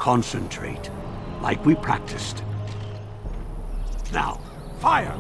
concentrate, like we practiced. Now, fire!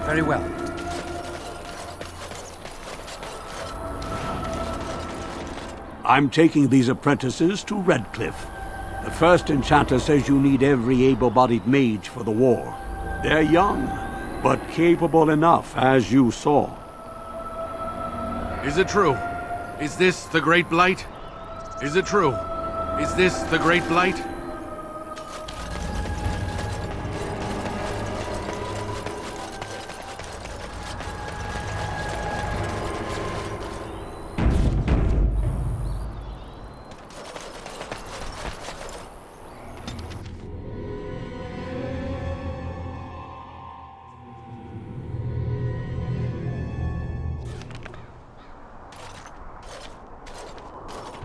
Very well. I'm taking these apprentices to Redcliffe. The first enchanter says you need every able-bodied mage for the war. They're young, but capable enough, as you saw. Is it true? Is this the Great Blight? Is it true? Is this the Great Blight?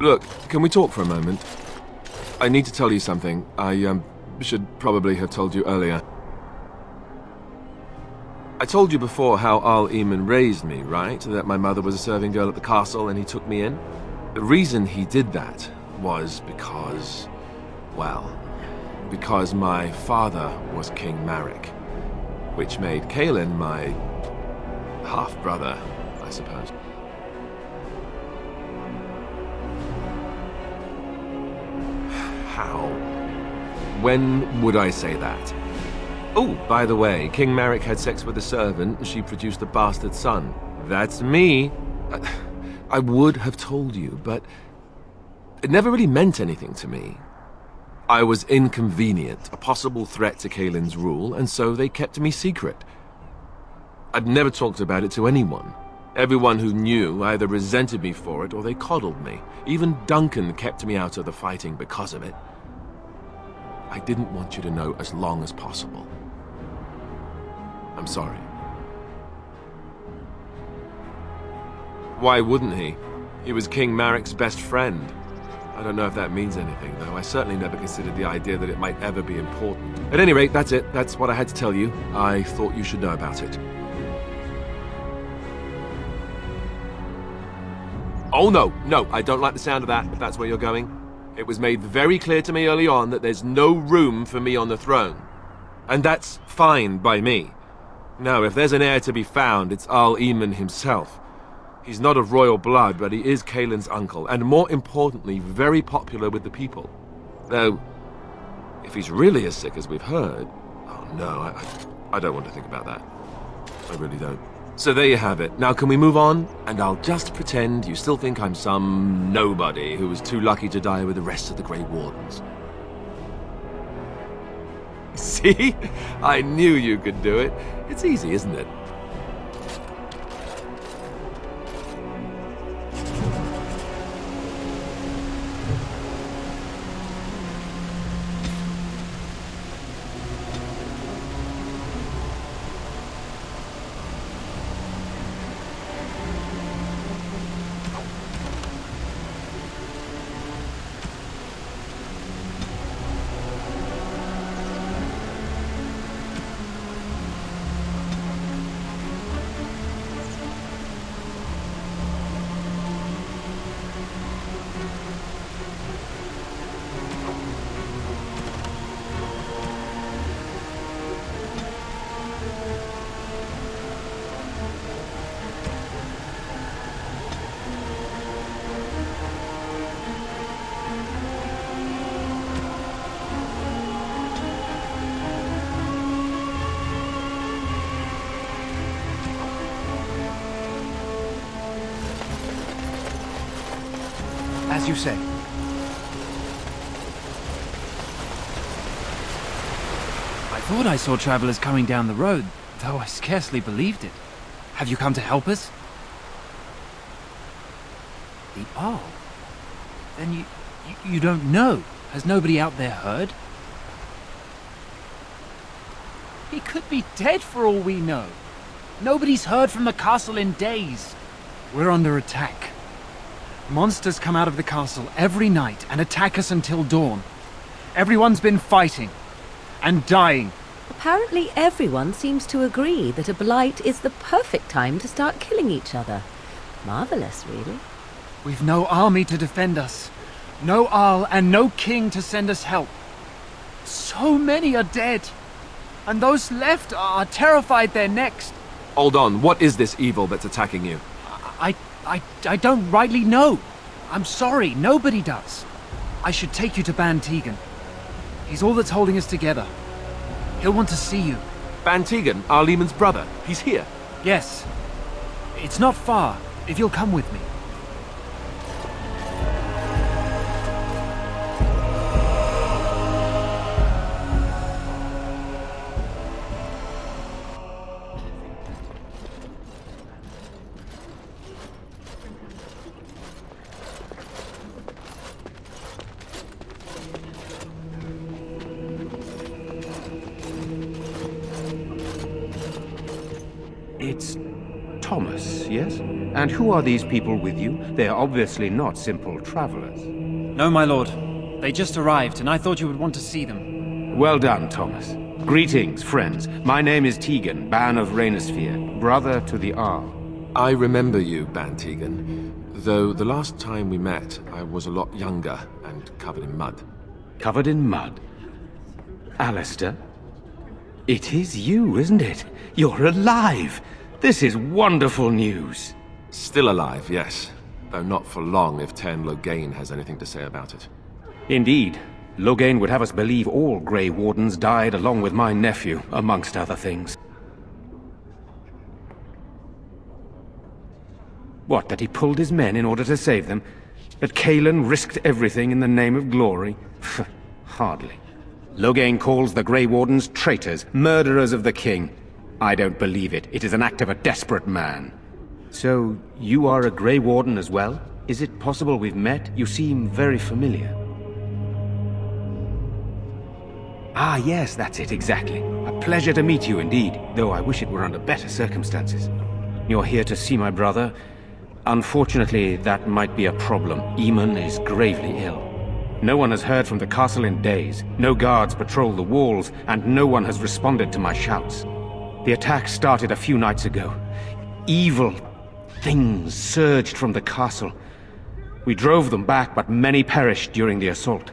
Look, can we talk for a moment? I need to tell you something. I should probably have told you earlier. I told you before how Al Eamon raised me, right? That my mother was a serving girl at the castle and he took me in? The reason he did that was because, well, because my father was King Marek, which made Kaelin my half-brother, I suppose. How? When would I say that? Oh, by the way, King Marek had sex with a servant and she produced a bastard son. That's me. I would have told you, but it never really meant anything to me. I was inconvenient, a possible threat to Kaelin's rule, and so they kept me secret. I'd never talked about it to anyone. Everyone who knew either resented me for it or they coddled me. Even Duncan kept me out of the fighting because of it. I didn't want you to know as long as possible. I'm sorry. Why wouldn't he? He was King Marek's best friend. I don't know if that means anything, though. I certainly never considered the idea that it might ever be important. At any rate, that's it. That's what I had to tell you. I thought you should know about it. Oh, no, I don't like the sound of that, if that's where you're going. It was made very clear to me early on that there's no room for me on the throne. And that's fine by me. No, if there's an heir to be found, it's Al Eamon himself. He's not of royal blood, but he is Kaelin's uncle, and more importantly, very popular with the people. Though, if he's really as sick as we've heard... Oh no, I don't want to think about that. I really don't. So there you have it. Now can we move on? And I'll just pretend you still think I'm some nobody who was too lucky to die with the rest of the Grey Wardens. See? I knew you could do it. It's easy, isn't it? As you say. I thought I saw travelers coming down the road, though I scarcely believed it. Have you come to help us? The Arl? Then you don't know? Has nobody out there heard? He could be dead for all we know. Nobody's heard from the castle in days. We're under attack. Monsters come out of the castle every night and attack us until dawn. Everyone's been fighting and dying. Apparently everyone seems to agree that a blight is the perfect time to start killing each other. Marvelous, really. We've no army to defend us. No Arl and no king to send us help. So many are dead. And those left are terrified they're next. Hold on, what is this evil that's attacking you? I don't rightly know. I'm sorry, nobody does. I should take you to Ban Tegan. He's all that's holding us together. He'll want to see you. Ban Tegan, Arlemon's brother. He's here. Yes. It's not far, if you'll come with me. It's Thomas, yes? And who are these people with you? They are obviously not simple travelers. No, my lord. They just arrived, and I thought you would want to see them. Well done, Thomas. Greetings, friends. My name is Tegan, Ban of Rainersphere, brother to the Arl. I remember you, Ban Tegan. Though the last time we met, I was a lot younger and covered in mud. Covered in mud? Alistair? It is you, isn't it? You're alive! This is wonderful news! Still alive, yes. Though not for long if Tern Loghain has anything to say about it. Indeed. Loghain would have us believe all Grey Wardens died along with my nephew, amongst other things. What, that he pulled his men in order to save them? That Cailan risked everything in the name of glory? Hardly. Loghain calls the Grey Wardens traitors, murderers of the king. I don't believe it. It is an act of a desperate man. So, you are a Grey Warden as well? Is it possible we've met? You seem very familiar. Ah, yes, that's it, exactly. A pleasure to meet you indeed, though I wish it were under better circumstances. You're here to see my brother? Unfortunately, that might be a problem. Eamon is gravely ill. No one has heard from the castle in days. No guards patrol the walls, and no one has responded to my shouts. The attack started a few nights ago. Evil things surged from the castle. We drove them back, but many perished during the assault.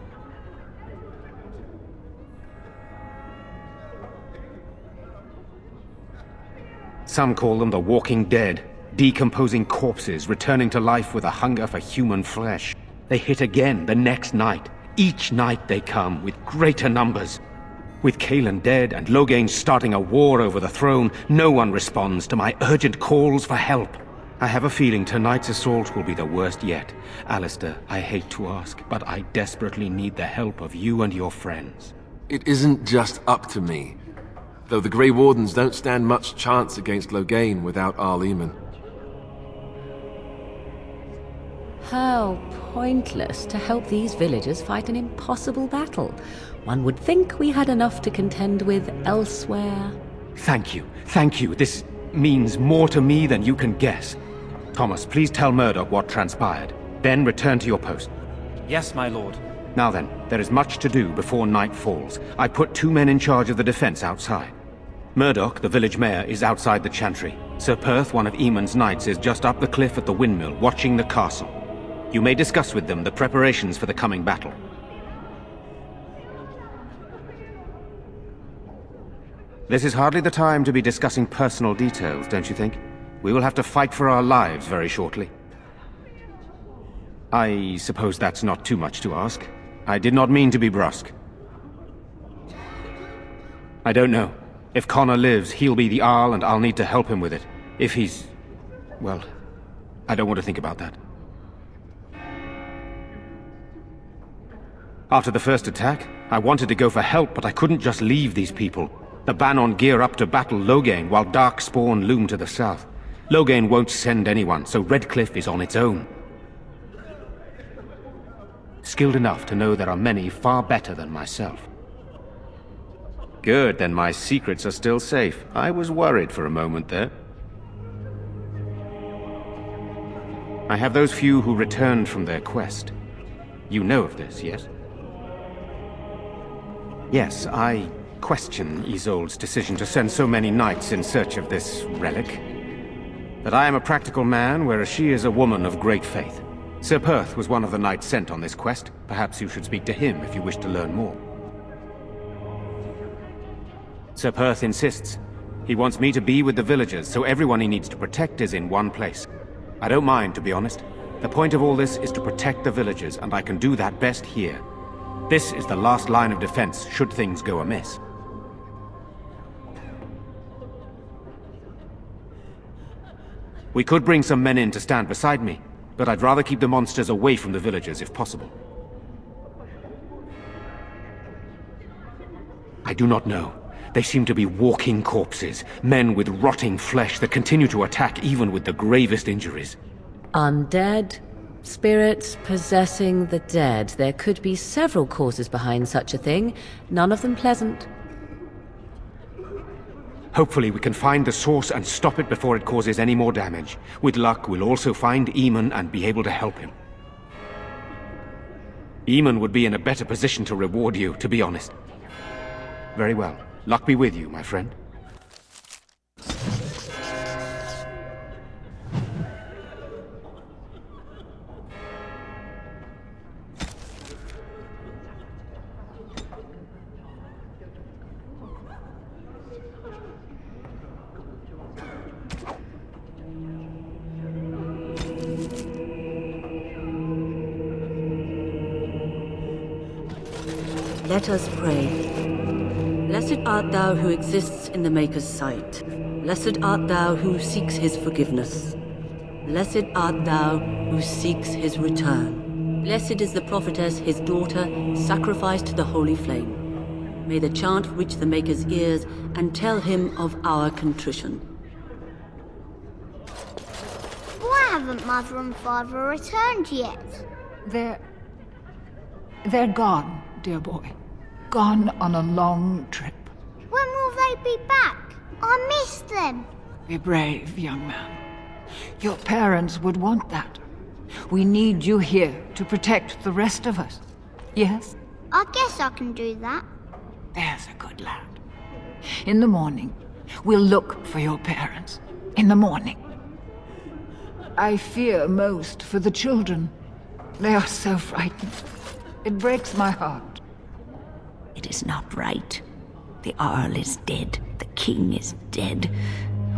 Some call them the Walking Dead, decomposing corpses returning to life with a hunger for human flesh. They hit again the next night. Each night they come, with greater numbers. With Cailan dead and Loghain starting a war over the throne, no one responds to my urgent calls for help. I have a feeling tonight's assault will be the worst yet. Alistair, I hate to ask, but I desperately need the help of you and your friends. It isn't just up to me. Though the Grey Wardens don't stand much chance against Loghain without Arleman. How pointless to help these villagers fight an impossible battle. One would think we had enough to contend with elsewhere. Thank you. Thank you. This means more to me than you can guess. Thomas, please tell Murdoch what transpired. Then return to your post. Yes, my lord. Now then, there is much to do before night falls. I put 2 men in charge of the defense outside. Murdoch, the village mayor, is outside the chantry. Sir Perth, one of Eamon's knights, is just up the cliff at the windmill, watching the castle. You may discuss with them the preparations for the coming battle. This is hardly the time to be discussing personal details, don't you think? We will have to fight for our lives very shortly. I suppose that's not too much to ask. I did not mean to be brusque. I don't know. If Connor lives, he'll be the Arl and I'll need to help him with it. If he's... well, I don't want to think about that. After the first attack, I wanted to go for help, but I couldn't just leave these people. The Bannon gear up to battle Loghain, while Darkspawn loom to the south. Loghain won't send anyone, so Redcliffe is on its own. Skilled enough to know there are many far better than myself. Good, then my secrets are still safe. I was worried for a moment there. I have those few who returned from their quest. You know of this, yes? Yes, I question Isolde's decision to send so many knights in search of this relic. But I am a practical man, whereas she is a woman of great faith. Sir Perth was one of the knights sent on this quest. Perhaps you should speak to him if you wish to learn more. Sir Perth insists. He wants me to be with the villagers, so everyone he needs to protect is in one place. I don't mind, to be honest. The point of all this is to protect the villagers, and I can do that best here. This is the last line of defense, should things go amiss. We could bring some men in to stand beside me, but I'd rather keep the monsters away from the villagers if possible. I do not know. They seem to be walking corpses, men with rotting flesh that continue to attack even with the gravest injuries. Undead? Spirits possessing the dead. There could be several causes behind such a thing, none of them pleasant. Hopefully we can find the source and stop it before it causes any more damage. With luck, we'll also find Eamon and be able to help him. Eamon would be in a better position to reward you, to be honest. Very well. Luck be with you, my friend. Let us pray. Blessed art thou who exists in the Maker's sight. Blessed art thou who seeks his forgiveness. Blessed art thou who seeks his return. Blessed is the prophetess, his daughter, sacrificed to the holy flame. May the chant reach the Maker's ears and tell him of our contrition. Why haven't Mother and Father returned yet? They're gone, dear boy. Gone on a long trip. When will they be back? I miss them. Be brave, young man. Your parents would want that. We need you here to protect the rest of us. Yes? I guess I can do that. There's a good lad. In the morning, we'll look for your parents. In the morning. I fear most for the children. They are so frightened. It breaks my heart. It is not right. The Arl is dead. The king is dead.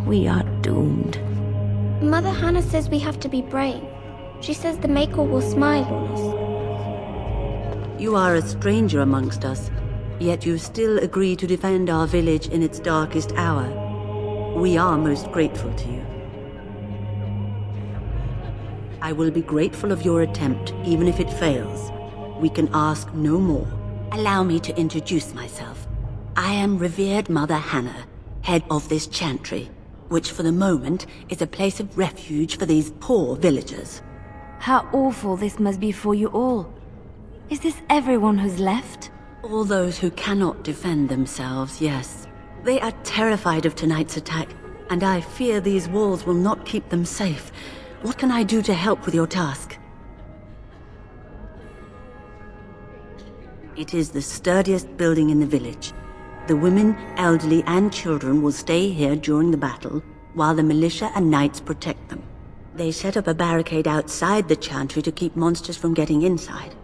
We are doomed. Mother Hannah says we have to be brave. She says the Maker will smile on us. You are a stranger amongst us, yet you still agree to defend our village in its darkest hour. We are most grateful to you. I will be grateful of your attempt, even if it fails. We can ask no more. Allow me to introduce myself. I am revered Mother Hannah, head of this chantry, which for the moment is a place of refuge for these poor villagers. How awful this must be for you all. Is this everyone who's left? All those who cannot defend themselves, yes. They are terrified of tonight's attack, and I fear these walls will not keep them safe. What can I do to help with your task? It is the sturdiest building in the village. The women, elderly, and children will stay here during the battle, while the militia and knights protect them. They set up a barricade outside the chantry to keep monsters from getting inside.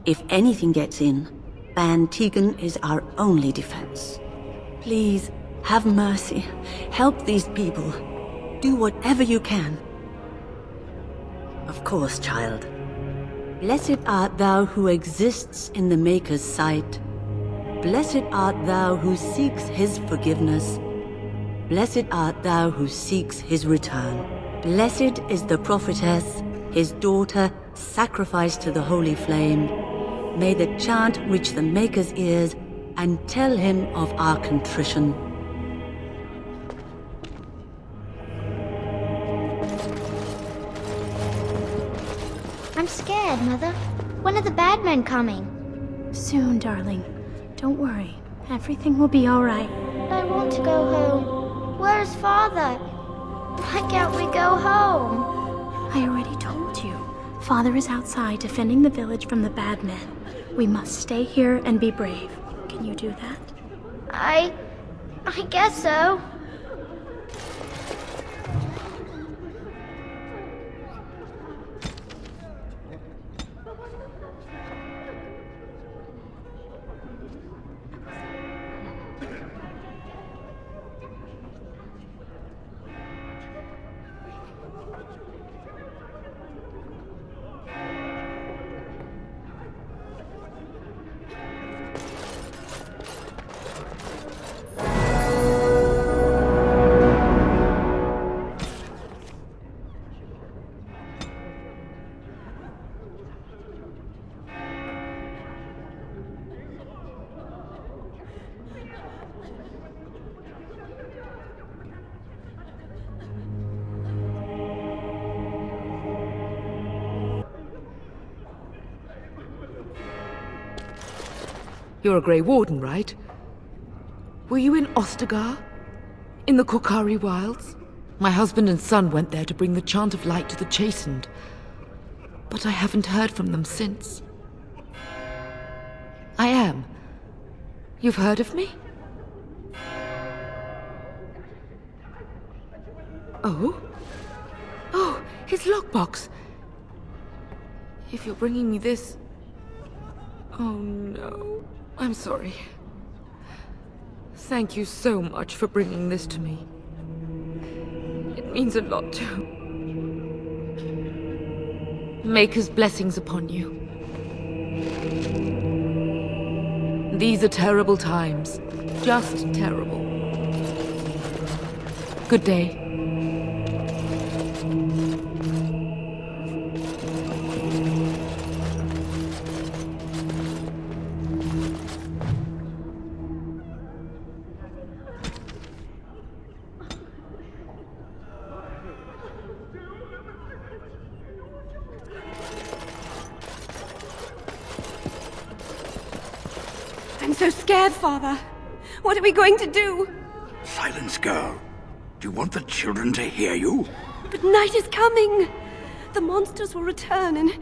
If anything gets in, Ban Tegan is our only defense. Please, have mercy. Help these people. Do whatever you can. Of course, child. Blessed art thou who exists in the Maker's sight. Blessed art thou who seeks his forgiveness. Blessed art thou who seeks his return. Blessed is the prophetess, his daughter, sacrificed to the holy flame. May the chant reach the Maker's ears and tell him of our contrition. I'm scared, Mother. When are the bad men coming? Soon, darling. Don't worry. Everything will be all right. I want to go home. Where's Father? Why can't we go home? I already told you. Father is outside defending the village from the bad men. We must stay here and be brave. Can you do that? I guess so. You're a Grey Warden, right? Were you in Ostagar? In the Korkari Wilds? My husband and son went there to bring the Chant of Light to the Chastened. But I haven't heard from them since. I am. You've heard of me? Oh? Oh, his lockbox! If you're bringing me this... Oh no. I'm sorry. Thank you so much for bringing this to me. It means a lot to... Maker's blessings upon you. These are terrible times. Just terrible. Good day. I'm so scared, Father. What are we going to do? Silence, girl. Do you want the children to hear you? But night is coming. The monsters will return and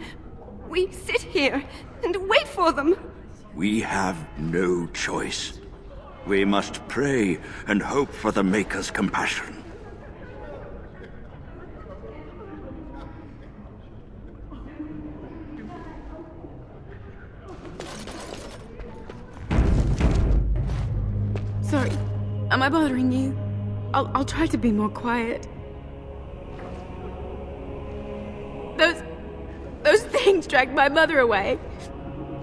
we sit here and wait for them. We have no choice. We must pray and hope for the Maker's compassion. Sorry, am I bothering you? I'll try to be more quiet. Those things dragged my mother away.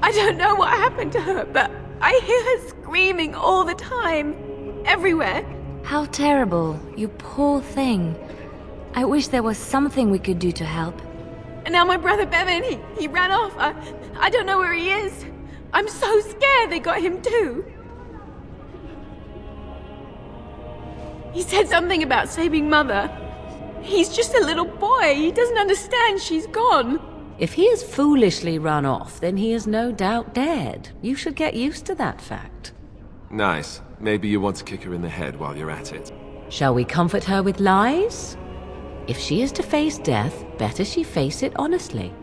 I don't know what happened to her, but I hear her screaming all the time. Everywhere. How terrible. You poor thing. I wish there was something we could do to help. And now my brother Bevan, he ran off. I don't know where he is. I'm so scared they got him too. He said something about saving Mother. He's just a little boy. He doesn't understand she's gone. If he has foolishly run off, then he is no doubt dead. You should get used to that fact. Nice. Maybe you want to kick her in the head while you're at it. Shall we comfort her with lies? If she is to face death, better she face it honestly.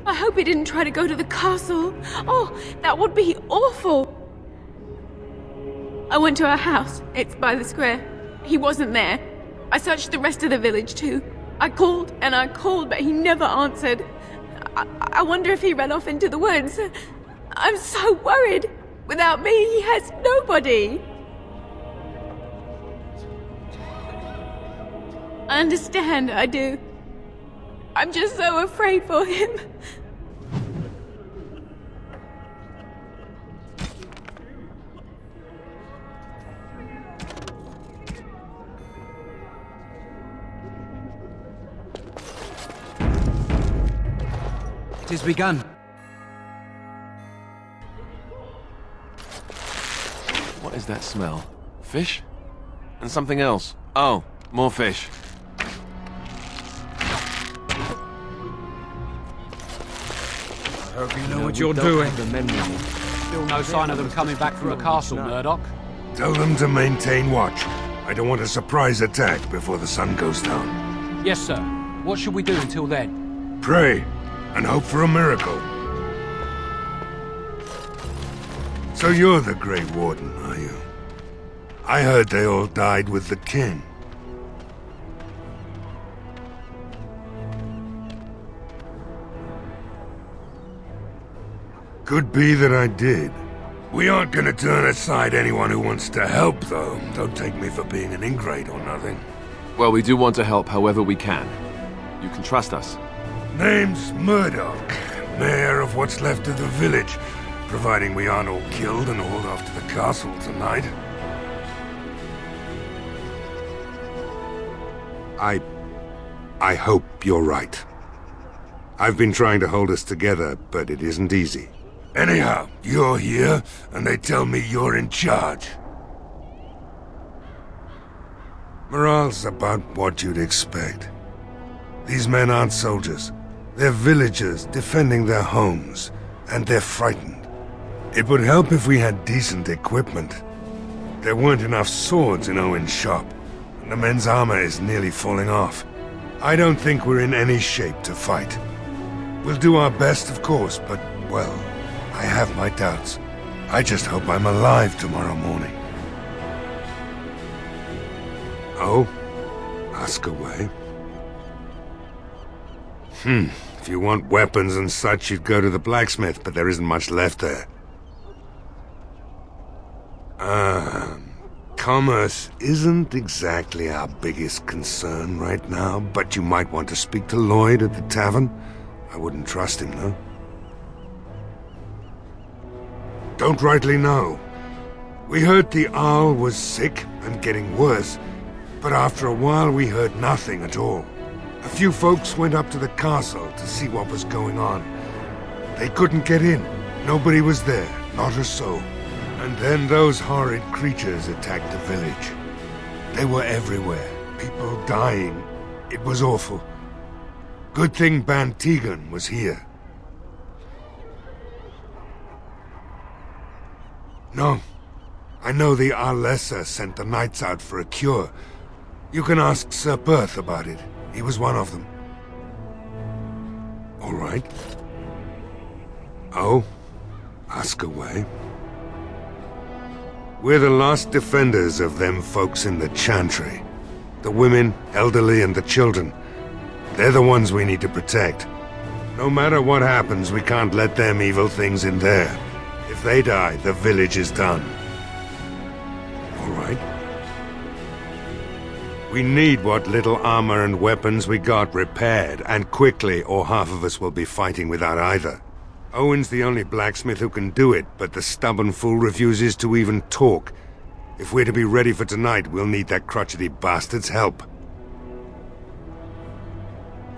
I hope he didn't try to go to the castle. Oh, that would be awful. I went to her house. It's by the square. He wasn't there. I searched the rest of the village too. I called and I called, but he never answered. I wonder if he ran off into the woods. I'm so worried. Without me, he has nobody. I understand, I do. I'm just so afraid for him. It is begun. What is that smell? Fish? And something else. Oh, more fish. I hope you know what you're doing. Still no sign of them coming back from the castle, Murdoch. Tell them to maintain watch. I don't want a surprise attack before the sun goes down. Yes, sir. What should we do until then? Pray, and hope for a miracle. So you're the Grey Warden, are you? I heard they all died with the king. Could be that I did. We aren't gonna turn aside anyone who wants to help, though. Don't take me for being an ingrate or nothing. Well, we do want to help however we can. You can trust us. Name's Murdoch, mayor of what's left of the village, providing we aren't all killed and hauled off to the castle tonight. I hope you're right. I've been trying to hold us together, but it isn't easy. Anyhow, you're here, and they tell me you're in charge. Morale's about what you'd expect. These men aren't soldiers. They're villagers defending their homes, and they're frightened. It would help if we had decent equipment. There weren't enough swords in Owen's shop, and the men's armor is nearly falling off. I don't think we're in any shape to fight. We'll do our best, of course, but, well, I have my doubts. I just hope I'm alive tomorrow morning. Oh? Ask away. If you want weapons and such, you'd go to the blacksmith, but there isn't much left there. Commerce isn't exactly our biggest concern right now, but you might want to speak to Lloyd at the tavern. I wouldn't trust him, though. Don't rightly know. We heard the Arl was sick and getting worse, but after a while we heard nothing at all. A few folks went up to the castle to see what was going on. They couldn't get in. Nobody was there, not a soul. And then those horrid creatures attacked the village. They were everywhere, people dying. It was awful. Good thing Ban Tegan was here. No. I know the Arlessa sent the knights out for a cure. You can ask Sir Perth about it. He was one of them. All right. Oh? Ask away. We're the last defenders of them folks in the Chantry. The women, elderly, and the children. They're the ones we need to protect. No matter what happens, we can't let them evil things in there. If they die, the village is done. All right. We need what little armor and weapons we got repaired, and quickly, or half of us will be fighting without either. Owen's the only blacksmith who can do it, but the stubborn fool refuses to even talk. If we're to be ready for tonight, we'll need that crotchety bastard's help.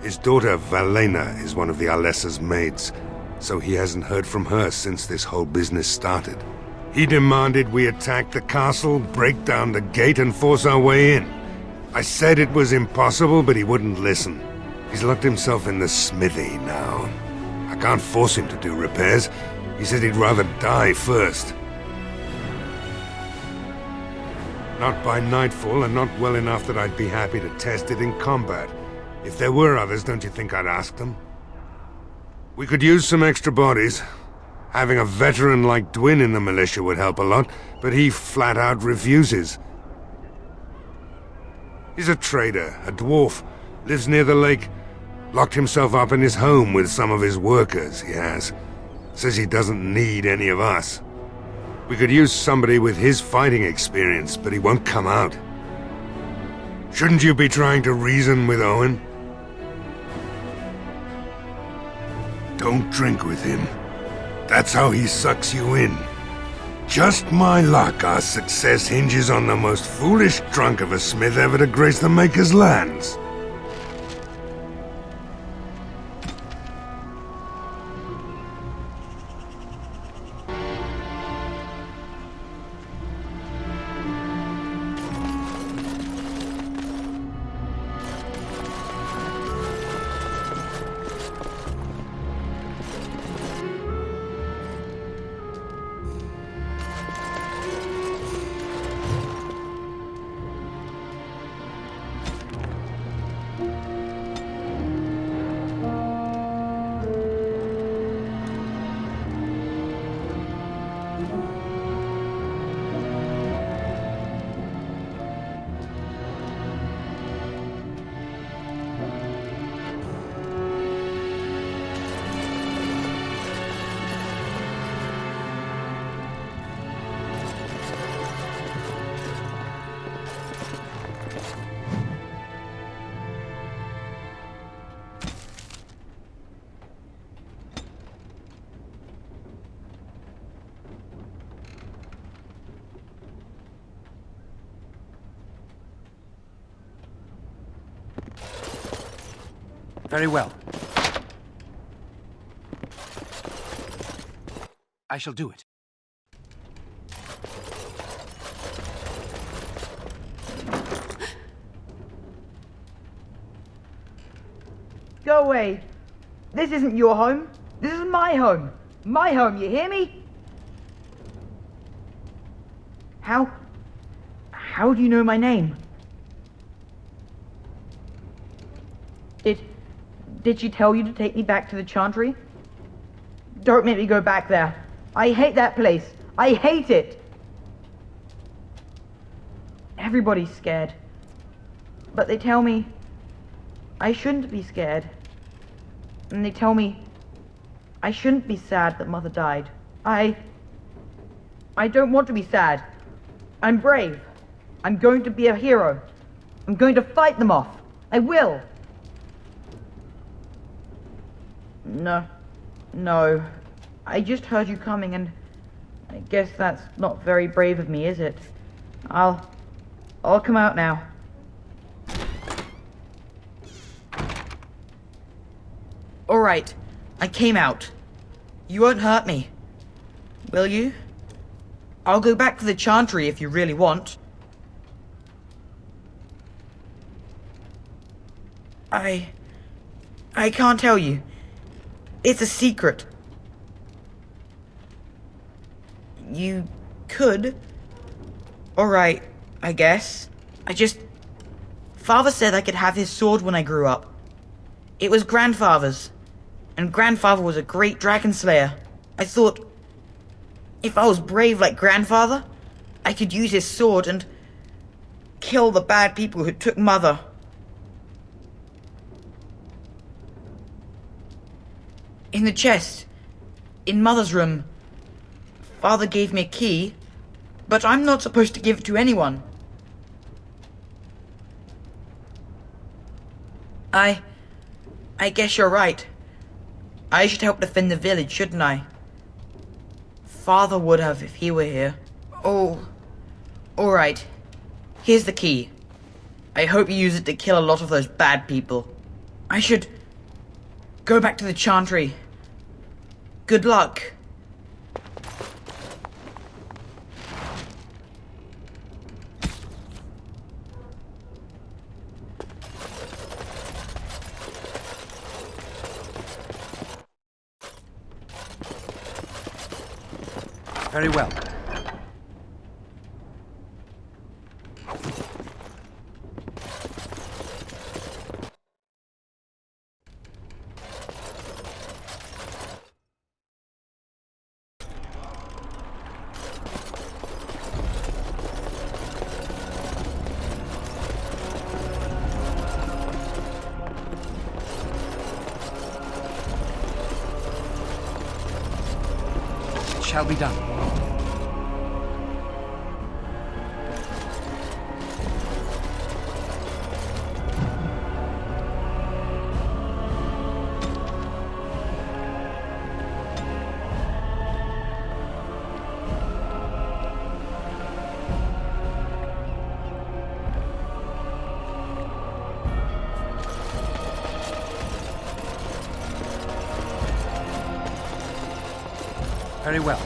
His daughter, Valena, is one of the Arlessa's maids, so he hasn't heard from her since this whole business started. He demanded we attack the castle, break down the gate, and force our way in. I said it was impossible, but he wouldn't listen. He's locked himself in the smithy now. I can't force him to do repairs. He said he'd rather die first. Not by nightfall, and not well enough that I'd be happy to test it in combat. If there were others, don't you think I'd ask them? We could use some extra bodies. Having a veteran like Dwyn in the militia would help a lot, but he flat out refuses. He's a trader, a dwarf, lives near the lake. Locked himself up in his home with some of his workers, he has. Says he doesn't need any of us. We could use somebody with his fighting experience, but he won't come out. Shouldn't you be trying to reason with Owen? Don't drink with him. That's how he sucks you in. Just my luck, our success hinges on the most foolish drunk of a smith ever to grace the Maker's lands. Very well. I shall do it. Go away. This isn't your home. This is my home. My home, you hear me? How do you know my name? Did she tell you to take me back to the Chantry? Don't make me go back there. I hate that place. I hate it. Everybody's scared. But they tell me I shouldn't be scared. And they tell me I shouldn't be sad that Mother died. I don't want to be sad. I'm brave. I'm going to be a hero. I'm going to fight them off. I will. No. I just heard you coming, and I guess that's not very brave of me, is it? I'll come out now. Alright, I came out. You won't hurt me. Will you? I'll go back to the Chantry if you really want. I can't tell you. It's a secret. You could. Alright, I guess. Father said I could have his sword when I grew up. It was Grandfather's. And Grandfather was a great dragon slayer. I thought, if I was brave like Grandfather, I could use his sword and kill the bad people who took Mother. In the chest, in Mother's room, Father gave me a key, but I'm not supposed to give it to anyone. I guess you're right. I should help defend the village, shouldn't I? Father would have if he were here. Oh, alright. Here's the key. I hope you use it to kill a lot of those bad people. I should go back to the Chantry. Good luck. Very well. It shall be done. Very well.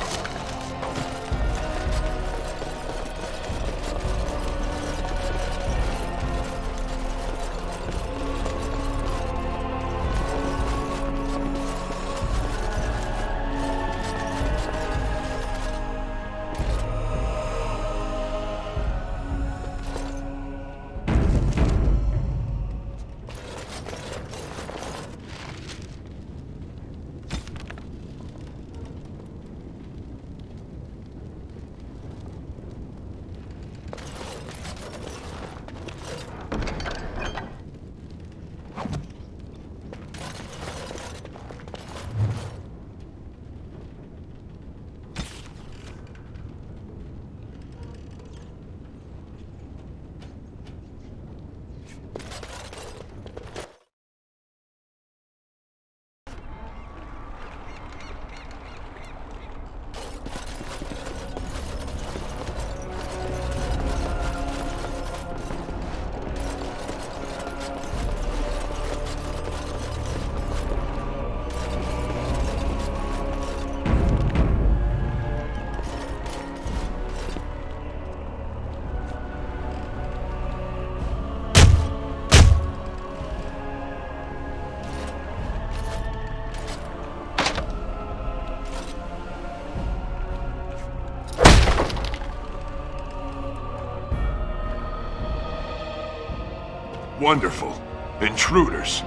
Wonderful. Intruders.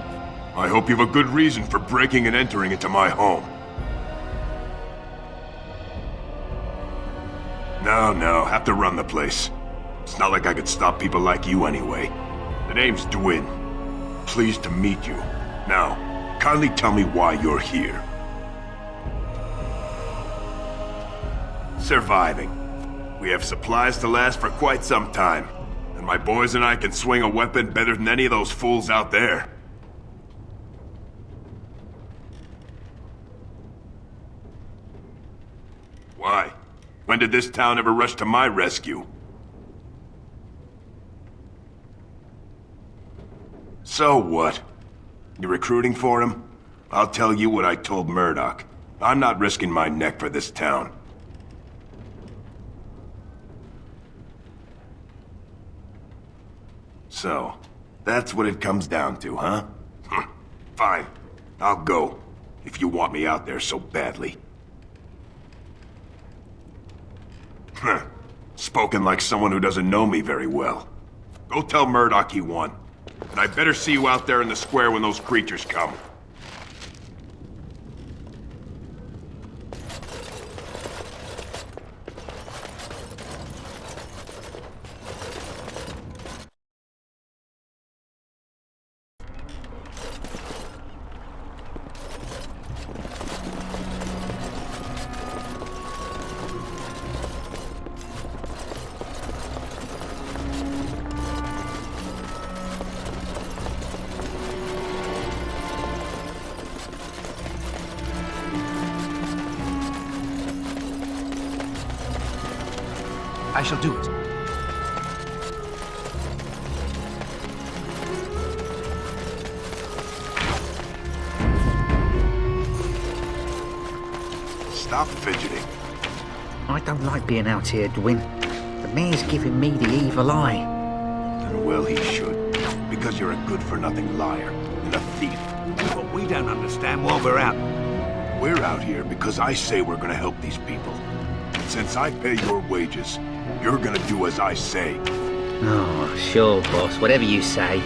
I hope you have a good reason for breaking and entering into my home. No, have to run the place. It's not like I could stop people like you anyway. The name's Dwyn. Pleased to meet you. Now, kindly tell me why you're here. Surviving. We have supplies to last for quite some time. And my boys and I can swing a weapon better than any of those fools out there. Why? When did this town ever rush to my rescue? So what? You recruiting for him? I'll tell you what I told Murdoch. I'm not risking my neck for this town. So, that's what it comes down to, huh? Fine. I'll go, if you want me out there so badly. Spoken like someone who doesn't know me very well. Go tell Murdoch he won. And I better see you out there in the square when those creatures come. I shall do it. Stop fidgeting. I don't like being out here, Dwyn. The mayor's giving me the evil eye. And well he should. Because you're a good-for-nothing liar and a thief. But we don't understand why we're out. We're out here because I say we're gonna help these people. Since I pay your wages, you're gonna do as I say. Oh, sure, boss. Whatever you say.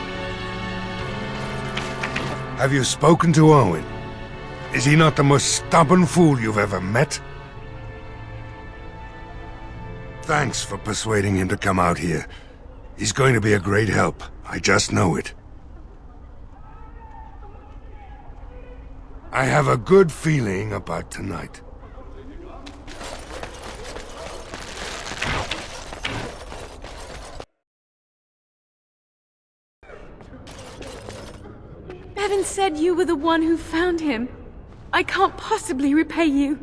Have you spoken to Owen? Is he not the most stubborn fool you've ever met? Thanks for persuading him to come out here. He's going to be a great help. I just know it. I have a good feeling about tonight. Bevan said you were the one who found him. I can't possibly repay you.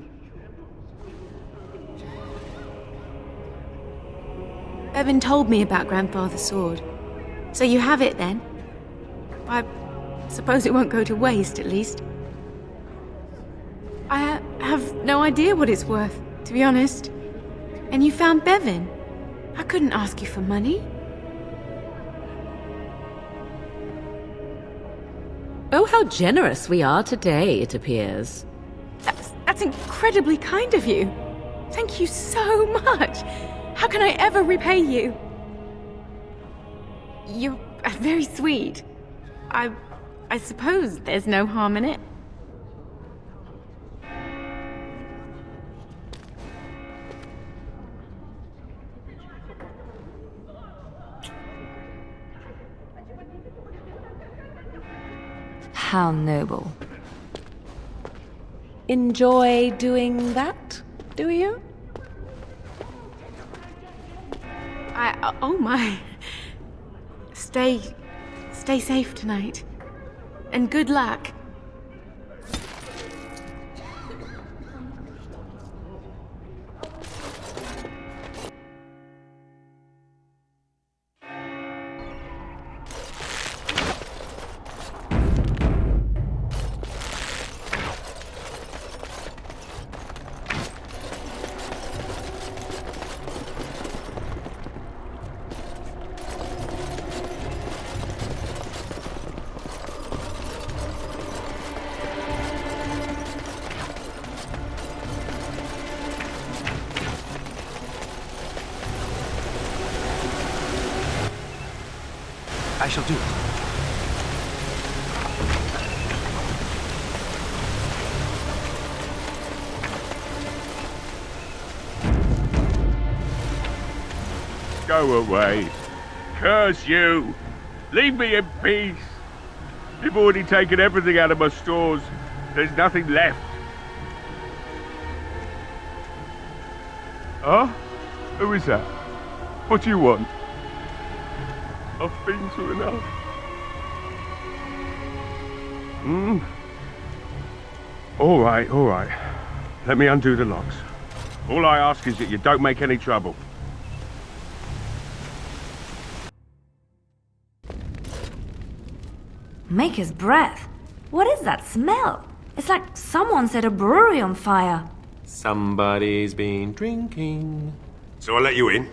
Bevan told me about Grandfather's sword. So you have it then? I suppose it won't go to waste, at least. I have no idea what it's worth, to be honest. And you found Bevan. I couldn't ask you for money. Oh, how generous we are today, it appears. That's incredibly kind of you. Thank you so much. How can I ever repay you? You're very sweet. I suppose there's no harm in it. How noble. Enjoy doing that, do you? Oh my. Stay safe tonight. And good luck. I shall do it. Go away. Curse you. Leave me in peace. You've already taken everything out of my stores. There's nothing left. Huh? Who is that? What do you want? I've been through enough. All right. Let me undo the locks. All I ask is that you don't make any trouble. Maker's breath. What is that smell? It's like someone set a brewery on fire. Somebody's been drinking. So I let you in.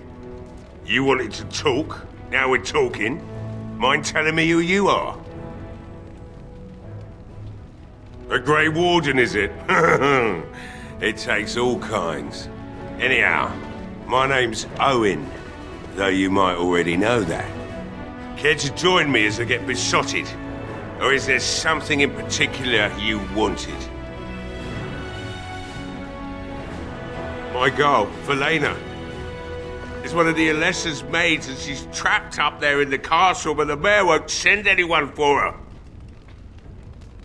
You wanted to talk. Now we're talking. Mind telling me who you are? A Grey Warden, is it? It takes all kinds. Anyhow, my name's Owen, though you might already know that. Care to join me as I get besotted? Or is there something in particular you wanted? My girl, Velena, is one of the Alessa's maids, and she's trapped up there in the castle, but the mayor won't send anyone for her.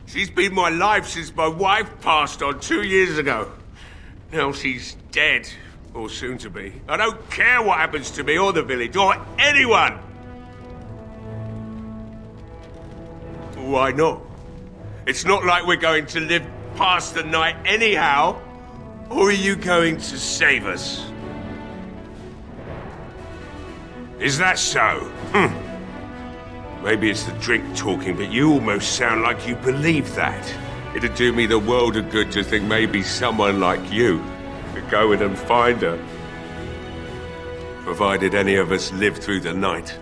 She's been my life since my wife passed on 2 years ago. Now she's dead, or soon to be. I don't care what happens to me or the village, or anyone! Why not? It's not like we're going to live past the night anyhow. Or are you going to save us? Is that so? Maybe it's the drink talking, but you almost sound like you believe that. It'd do me the world of good to think maybe someone like you could go in and find her. Provided any of us live through the night.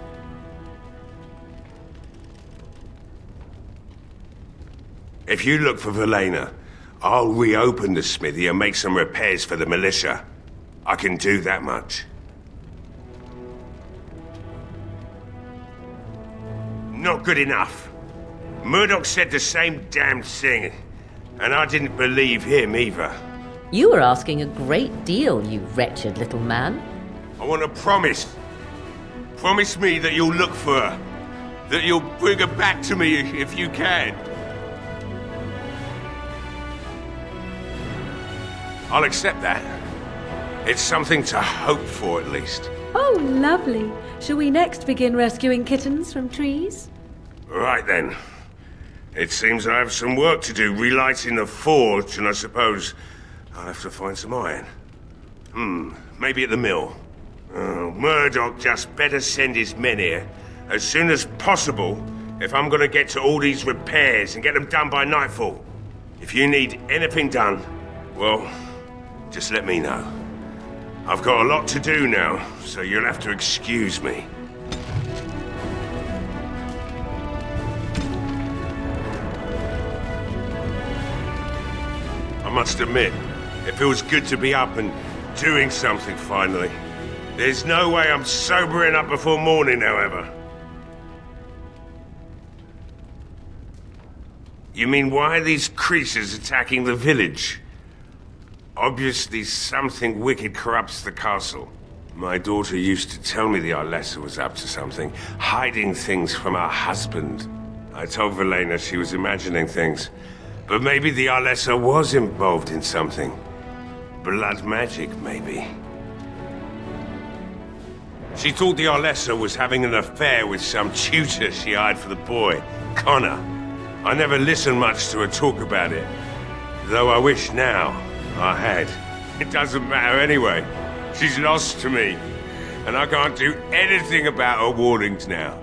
If you look for Velena, I'll reopen the smithy and make some repairs for the militia. I can do that much. Not good enough. Murdoch said the same damn thing, and I didn't believe him either. You were asking a great deal, you wretched little man. I want a promise. Promise me that you'll look for her. That you'll bring her back to me if you can. I'll accept that. It's something to hope for, at least. Oh, lovely. Shall we next begin rescuing kittens from trees? Right then. It seems I have some work to do relighting the forge, and I suppose I'll have to find some iron. Maybe at the mill. Murdoch just better send his men here as soon as possible if I'm gonna get to all these repairs and get them done by nightfall. If you need anything done, well, just let me know. I've got a lot to do now, so you'll have to excuse me. I must admit, it feels good to be up and doing something finally. There's no way I'm sobering up before morning, however. You mean, why are these creatures attacking the village? Obviously, something wicked corrupts the castle. My daughter used to tell me the Alessa was up to something, hiding things from her husband. I told Velena she was imagining things, but maybe the Alessa was involved in something. Blood magic, maybe. She thought the Alessa was having an affair with some tutor she hired for the boy, Connor. I never listened much to her talk about it, though I wish now I had. It doesn't matter anyway. She's lost to me, and I can't do anything about her warnings now.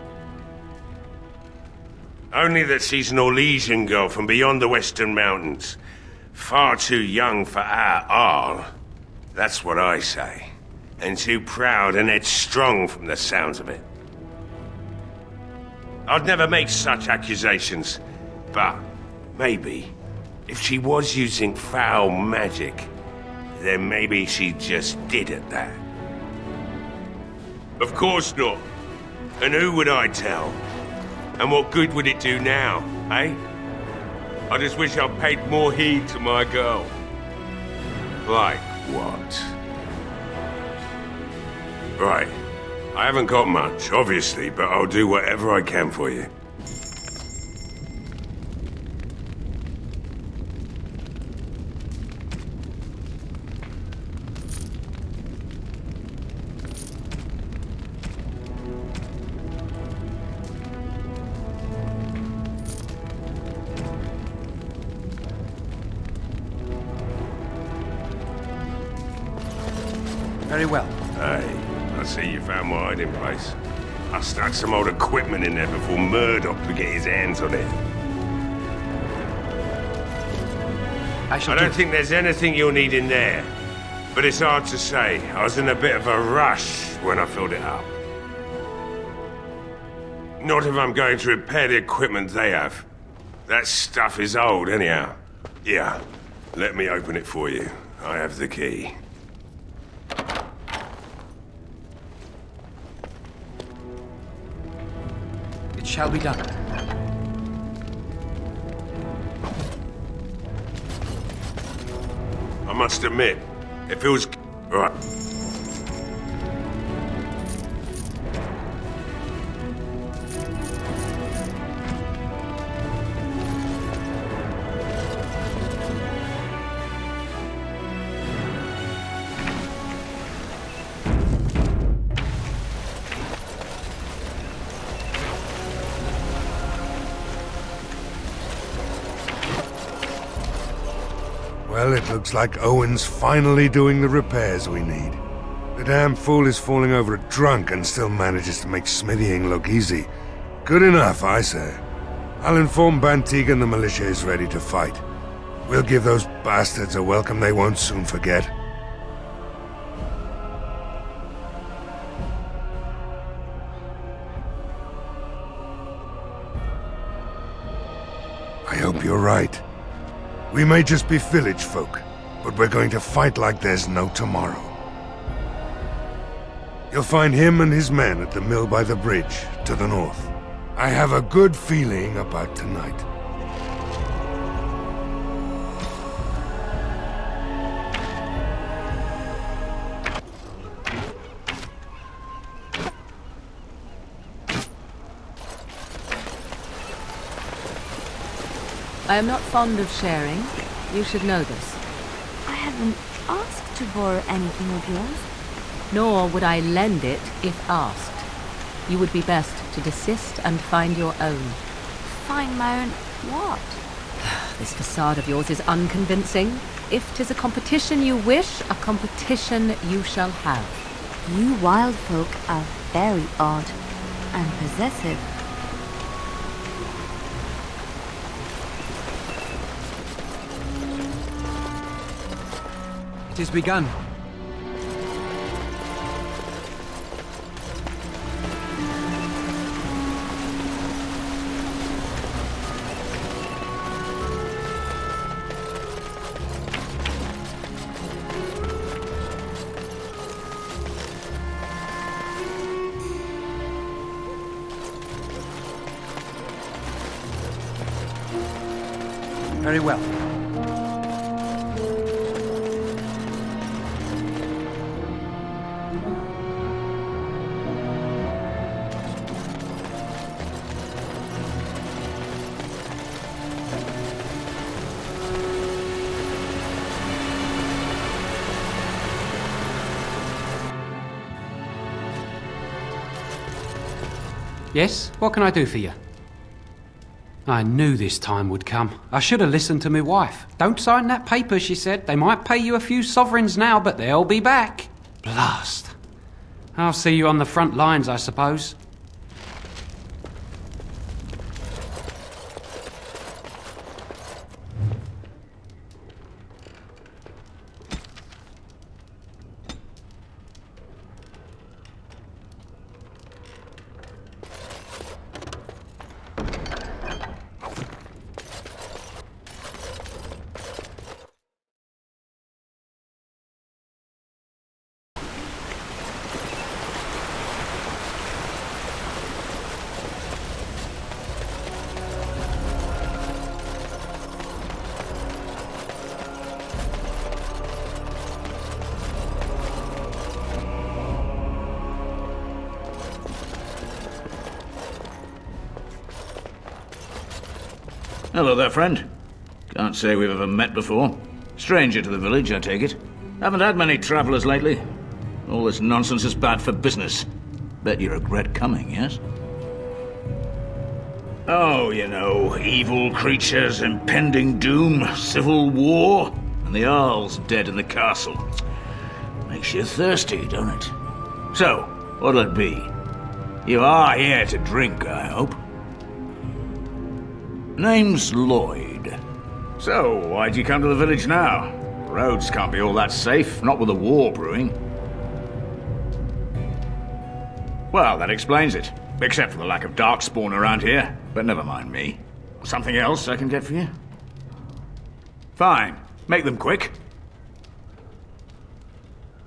Only that she's an Orlesian girl from beyond the Western Mountains. Far too young for our Arl. That's what I say. And too proud and headstrong from the sounds of it. I'd never make such accusations, but maybe, if she was using foul magic, then maybe she just did at that. Of course not. And who would I tell? And what good would it do now, eh? I just wish I'd paid more heed to my girl. Like what? Right. I haven't got much, obviously, but I'll do whatever I can for you. Very well. Hey, I see you found my hiding place. I stuck some old equipment in there before Murdoch could get his hands on it. I don't think there's anything you'll need in there. But it's hard to say. I was in a bit of a rush when I filled it up. Not if I'm going to repair the equipment they have. That stuff is old, anyhow. Yeah, let me open it for you. I have the key. It shall be done. I must admit, it feels... Right. Well, it looks like Owen's finally doing the repairs we need. The damn fool is falling over drunk and still manages to make smithying look easy. Good enough, I say. I'll inform Bantig and the militia is ready to fight. We'll give those bastards a welcome they won't soon forget. I hope you're right. We may just be village folk, but we're going to fight like there's no tomorrow. You'll find him and his men at the mill by the bridge, to the north. I have a good feeling about tonight. I am not fond of sharing. You should know this. I haven't asked to borrow anything of yours. Nor would I lend it if asked. You would be best to desist and find your own. Find my own what? This facade of yours is unconvincing. If 'tis a competition you wish, a competition you shall have. You wild folk are very odd and possessive. It is begun. Very well. Yes? What can I do for you? I knew this time would come. I should have listened to my wife. Don't sign that paper, she said. They might pay you a few sovereigns now, but they'll be back. Blast. I'll see you on the front lines, I suppose. Hello there, friend. Can't say we've ever met before. Stranger to the village, I take it. Haven't had many travelers lately. All this nonsense is bad for business. Bet you regret coming, yes? Oh, you know, evil creatures, impending doom, civil war, and the Earl's dead in the castle. Makes you thirsty, don't it? So, what'll it be? You are here to drink, I hope. Name's Lloyd. So, why'd you come to the village now? Roads can't be all that safe, not with a war brewing. Well, that explains it. Except for the lack of darkspawn around here. But never mind me. Something else I can get for you? Fine. Make them quick.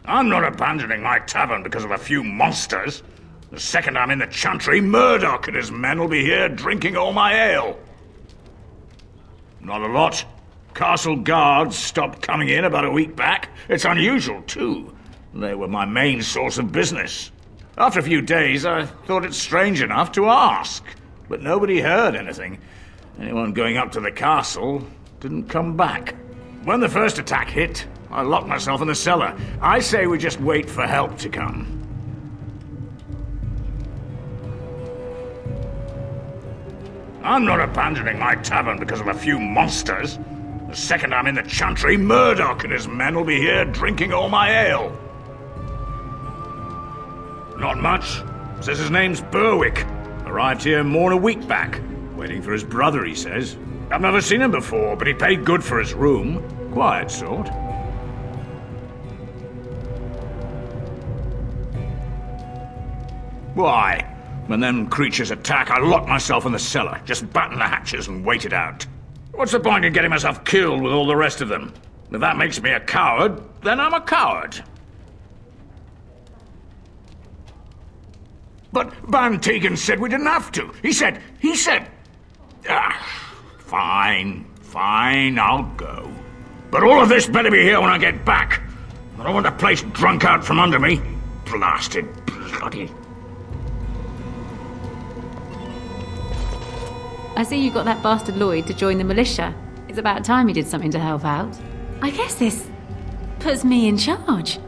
I'm not abandoning my tavern because of a few monsters. The second I'm in the chantry, Murdoch and his men will be here drinking all my ale. Not a lot. Castle guards stopped coming in about a week back. It's unusual, too. They were my main source of business. After a few days, I thought it strange enough to ask. But nobody heard anything. Anyone going up to the castle didn't come back. When the first attack hit, I locked myself in the cellar. I say we just wait for help to come. I'm not abandoning my tavern because of a few monsters. The second I'm in the chantry, Murdoch and his men will be here drinking all my ale. Not much. Says his name's Berwick. Arrived here more than a week back. Waiting for his brother, he says. I've never seen him before, but he paid good for his room. Quiet sort. Why? When them creatures attack, I lock myself in the cellar. Just batten the hatches and wait it out. What's the point in getting myself killed with all the rest of them? If that makes me a coward, then I'm a coward. But Van Tegan said we didn't have to. He said... Fine, I'll go. But all of this better be here when I get back. I don't want the place drunk out from under me. Blasted bloody... I see you got that bastard Lloyd to join the militia. It's about time he did something to help out. I guess this puts me in charge.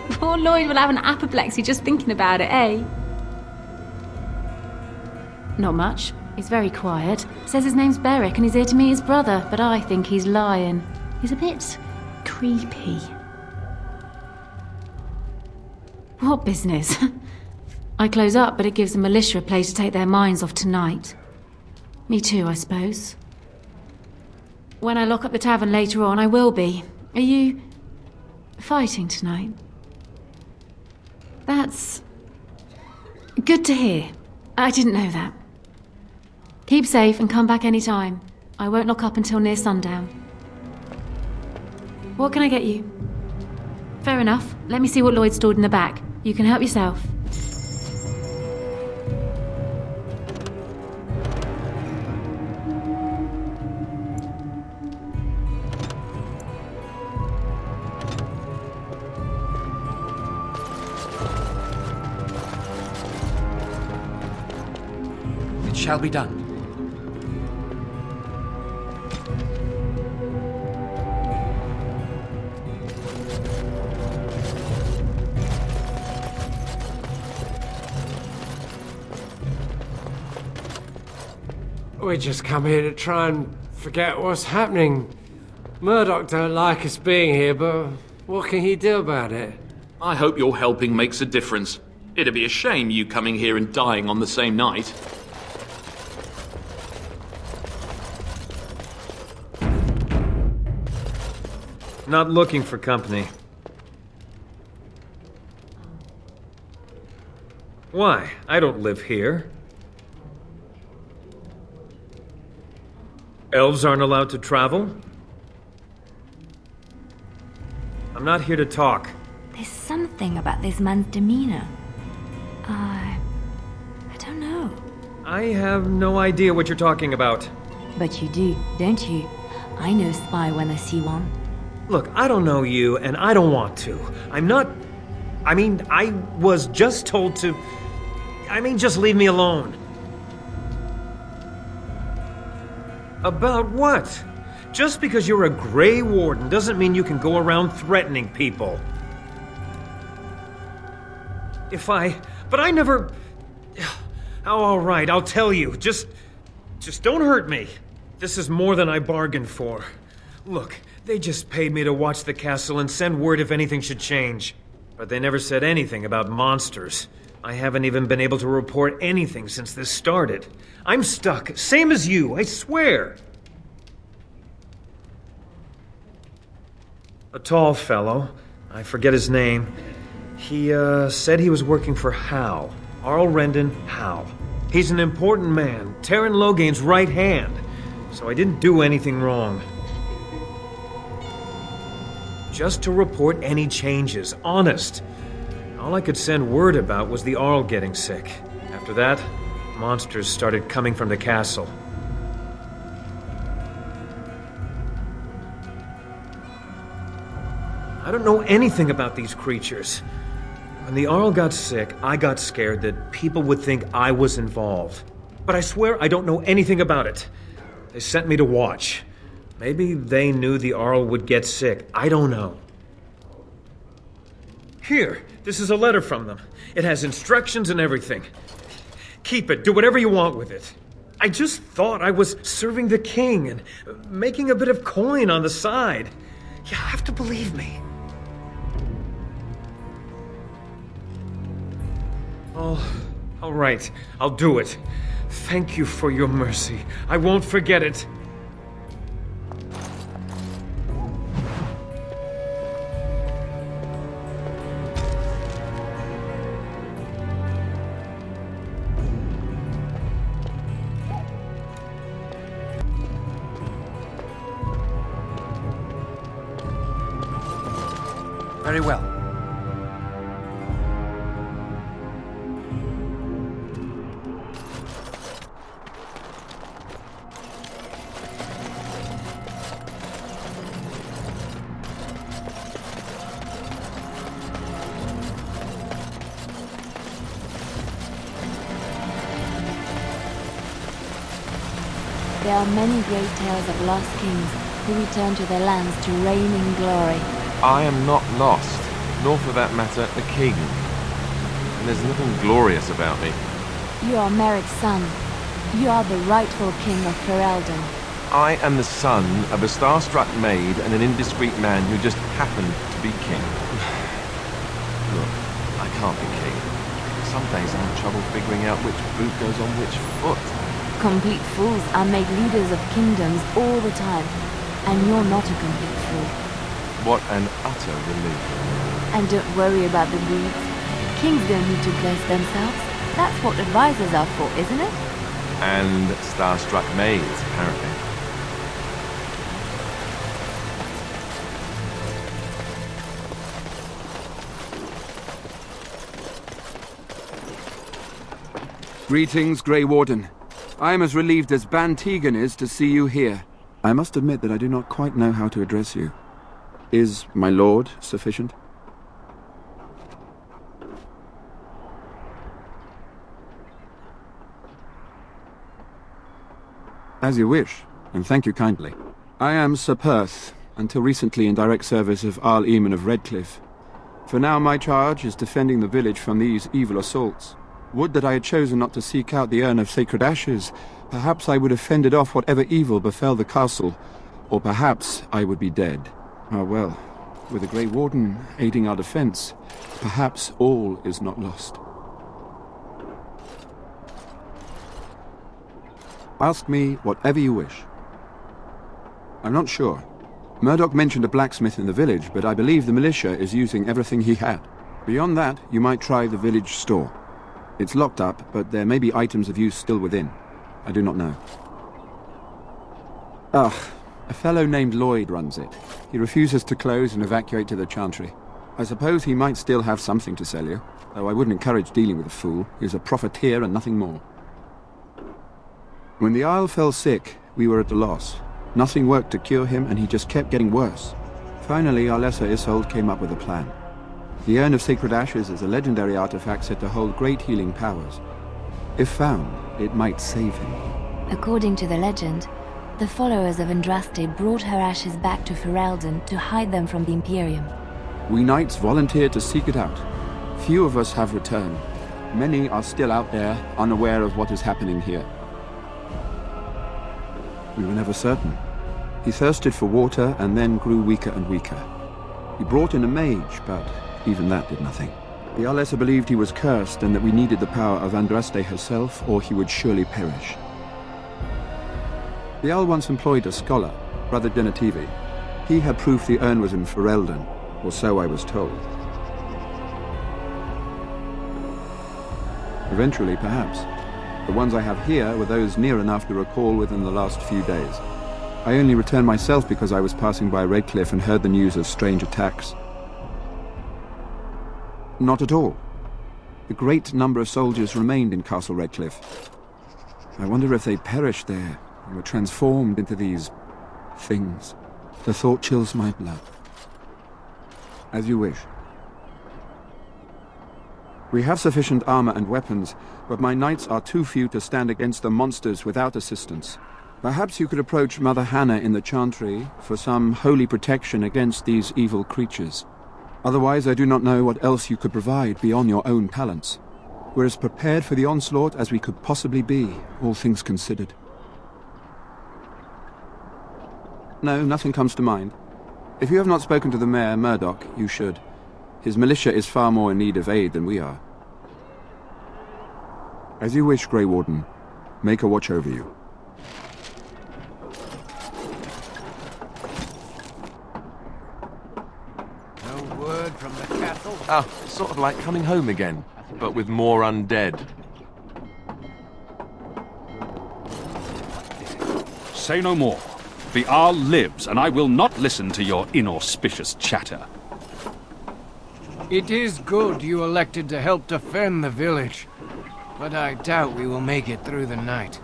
Poor Lloyd will have an apoplexy just thinking about it, eh? Not much. He's very quiet. Says his name's Beric and he's here to meet his brother, but I think he's lying. He's a bit creepy. What business? I close up, but it gives the militia a place to take their minds off tonight. Me too, I suppose. When I lock up the tavern later on, I will be. Are you fighting tonight? That's good to hear. I didn't know that. Keep safe and come back any time. I won't lock up until near sundown. What can I get you? Fair enough. Let me see what Lloyd stored in the back. You can help yourself. It shall be done. We just come here to try and forget what's happening. Murdoch don't like us being here, but what can he do about it? I hope your helping makes a difference. It'd be a shame you coming here and dying on the same night. Not looking for company. Why? I don't live here. Elves aren't allowed to travel? I'm not here to talk. There's something about this man's demeanor. I don't know. I have no idea what you're talking about. But you do, don't you? I know spy when I see one. Look, I don't know you, and I don't want to. I was just told to... just leave me alone. About what? Just because you're a Grey Warden doesn't mean you can go around threatening people. But I never... Oh, all right, I'll tell you. Just don't hurt me. This is more than I bargained for. Look, they just paid me to watch the castle and send word if anything should change. But they never said anything about monsters. I haven't even been able to report anything since this started. I'm stuck, same as you, I swear. A tall fellow, I forget his name. He, said he was working for Hal. Arl Rendon Hal. He's an important man, Terran Loghain's right hand. So I didn't do anything wrong. Just to report any changes, honest. All I could send word about was the Arl getting sick. After that, monsters started coming from the castle. I don't know anything about these creatures. When the Arl got sick, I got scared that people would think I was involved. But I swear I don't know anything about it. They sent me to watch. Maybe they knew the Arl would get sick. I don't know. Here, this is a letter from them. It has instructions and everything. Keep it. Do whatever you want with it. I just thought I was serving the king and making a bit of coin on the side. You have to believe me. Oh, all right. I'll do it. Thank you for your mercy. I won't forget it. Very well. There are many great tales of lost kings who return to their lands to reign in glory. I am not lost, nor for that matter, a king. And there's nothing glorious about me. You are Merrick's son. You are the rightful king of Ferelden. I am the son of a star-struck maid and an indiscreet man who just happened to be king. Look, I can't be king. Some days I have trouble figuring out which boot goes on which foot. Complete fools are made leaders of kingdoms all the time. And you're not a complete fool. What an utter relief. And don't worry about the breeds. Kings don't need to bless themselves. That's what advisors are for, isn't it? And star-struck maids, apparently. Greetings, Grey Warden. I am as relieved as Ban Tegan is to see you here. I must admit that I do not quite know how to address you. Is my lord sufficient? As you wish, and thank you kindly. I am Sir Perth, until recently in direct service of Arl Eamon of Redcliffe. For now my charge is defending the village from these evil assaults. Would that I had chosen not to seek out the urn of sacred ashes. Perhaps I would have fended off whatever evil befell the castle, or perhaps I would be dead. Ah well, with the Grey Warden aiding our defense, perhaps all is not lost. Ask me whatever you wish. I'm not sure. Murdoch mentioned a blacksmith in the village, but I believe the militia is using everything he had. Beyond that, you might try the village store. It's locked up, but there may be items of use still within. I do not know. A fellow named Lloyd runs it. He refuses to close and evacuate to the Chantry. I suppose he might still have something to sell you, though I wouldn't encourage dealing with a fool. He's a profiteer and nothing more. When the Isle fell sick, we were at a loss. Nothing worked to cure him, and he just kept getting worse. Finally, our lesser Isolde came up with a plan. The Urn of Sacred Ashes is a legendary artifact said to hold great healing powers. If found, it might save him. According to the legend, The followers of Andraste brought her ashes back to Ferelden to hide them from the Imperium. We knights volunteered to seek it out. Few of us have returned. Many are still out there, unaware of what is happening here. We were never certain. He thirsted for water and then grew weaker and weaker. He brought in a mage, but even that did nothing. The Alessa believed he was cursed and that we needed the power of Andraste herself, or he would surely perish. The Al once employed a scholar, Brother Denativi. He had proof the urn was in Ferelden, or so I was told. Eventually, perhaps. The ones I have here were those near enough to recall within the last few days. I only returned myself because I was passing by Redcliffe and heard the news of strange attacks. Not at all. A great number of soldiers remained in Castle Redcliffe. I wonder if they perished there and were transformed into these things. The thought chills my blood. As you wish. We have sufficient armor and weapons, but my knights are too few to stand against the monsters without assistance. Perhaps you could approach Mother Hannah in the Chantry for some holy protection against these evil creatures. Otherwise, I do not know what else you could provide beyond your own talents. We're as prepared for the onslaught as we could possibly be, all things considered. No, nothing comes to mind. If you have not spoken to the Mayor, Murdoch, you should. His militia is far more in need of aid than we are. As you wish, Grey Warden. Maker watch over you. No word from the castle? Ah, sort of like coming home again, but with more undead. Say no more. The Arl lives, and I will not listen to your inauspicious chatter. It is good you elected to help defend the village, but I doubt we will make it through the night.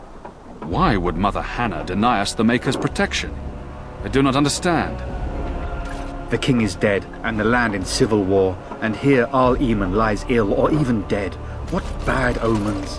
Why would Mother Hannah deny us the Maker's protection? I do not understand. The king is dead, and the land in civil war, and here Arl Eamon lies ill or even dead. What bad omens.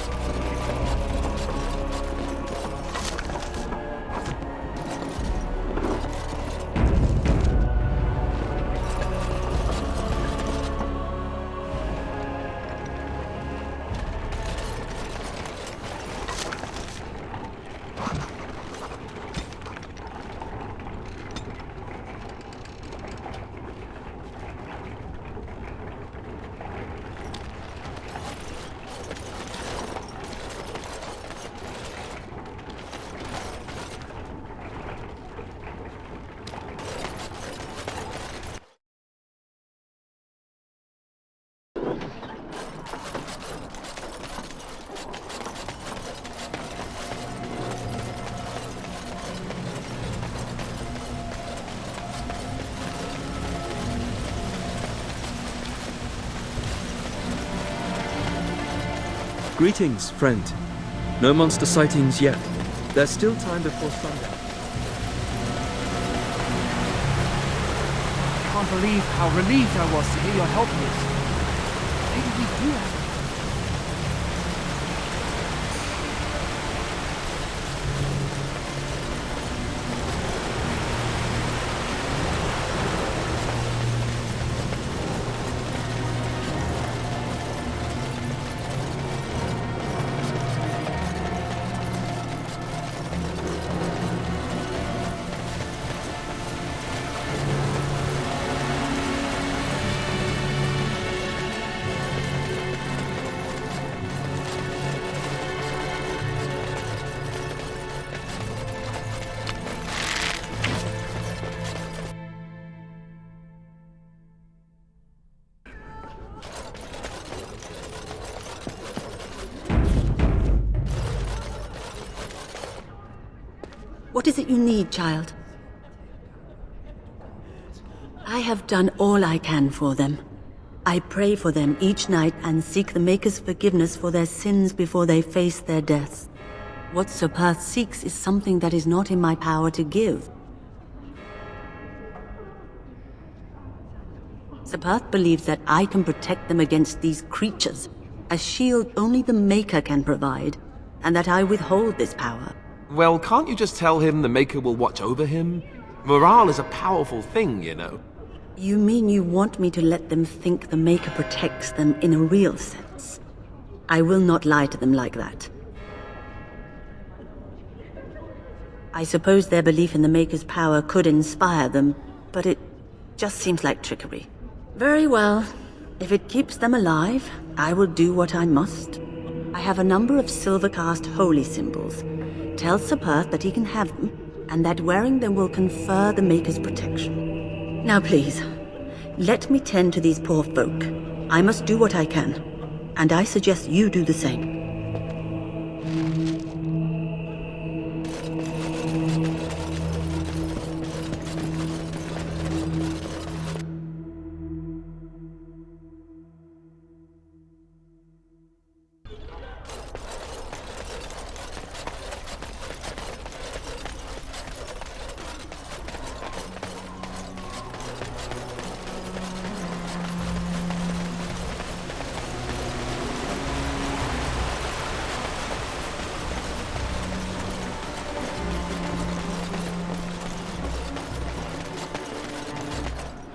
Greetings, friend. No monster sightings yet. There's still time before sundown. I can't believe how relieved I was to hear your help news. Maybe we do have... What is it you need, child? I have done all I can for them. I pray for them each night and seek the Maker's forgiveness for their sins before they face their deaths. What Sir Perth seeks is something that is not in my power to give. Sir Perth believes that I can protect them against these creatures, a shield only the Maker can provide, and that I withhold this power. Well, can't you just tell him the Maker will watch over him? Morale is a powerful thing, you know. You mean you want me to let them think the Maker protects them in a real sense? I will not lie to them like that. I suppose their belief in the Maker's power could inspire them, but it just seems like trickery. Very well. If it keeps them alive, I will do what I must. I have a number of silver-cast holy symbols. Tell Sir Perth that he can have them, and that wearing them will confer the Maker's protection. Now please, let me tend to these poor folk. I must do what I can, and I suggest you do the same.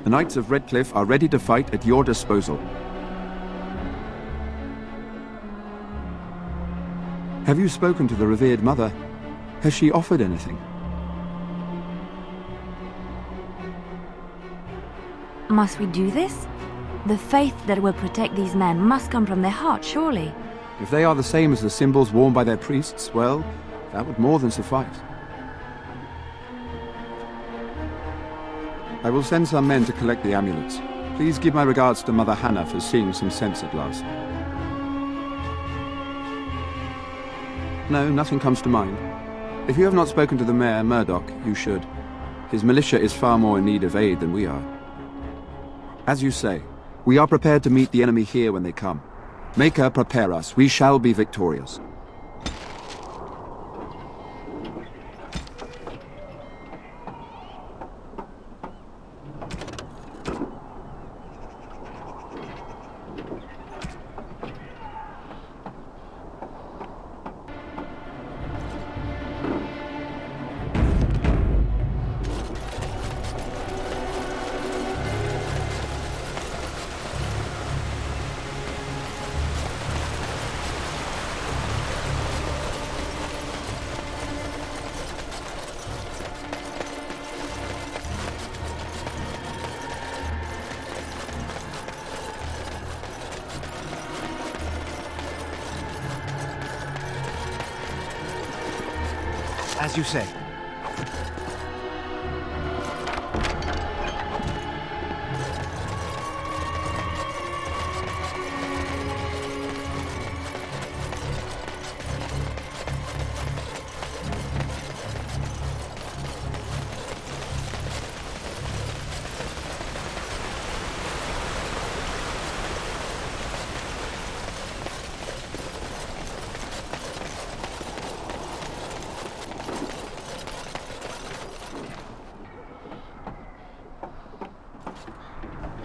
The Knights of Redcliffe are ready to fight at your disposal. Have you spoken to the revered mother? Has she offered anything? Must we do this? The faith that will protect these men must come from their heart, surely. If they are the same as the symbols worn by their priests, well, that would more than suffice. I will send some men to collect the amulets. Please give my regards to Mother Hannah for seeing some sense at last. No, nothing comes to mind. If you have not spoken to the Mayor, Murdoch, you should. His militia is far more in need of aid than we are. As you say, we are prepared to meet the enemy here when they come. Maker, prepare us. We shall be victorious. As you say.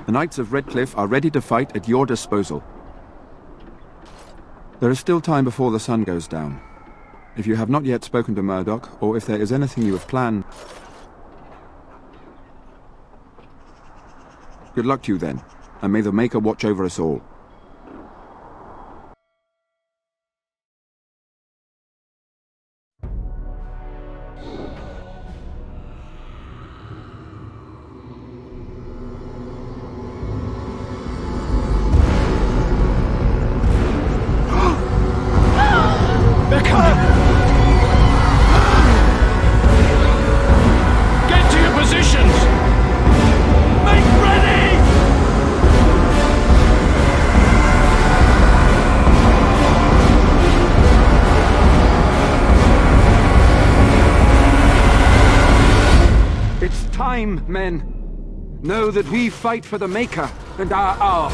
The Knights of Redcliffe are ready to fight at your disposal. There is still time before the sun goes down. If you have not yet spoken to Murdoch, or if there is anything you have planned... Good luck to you then, and may the Maker watch over us all. Men, know that we fight for the Maker and are ours.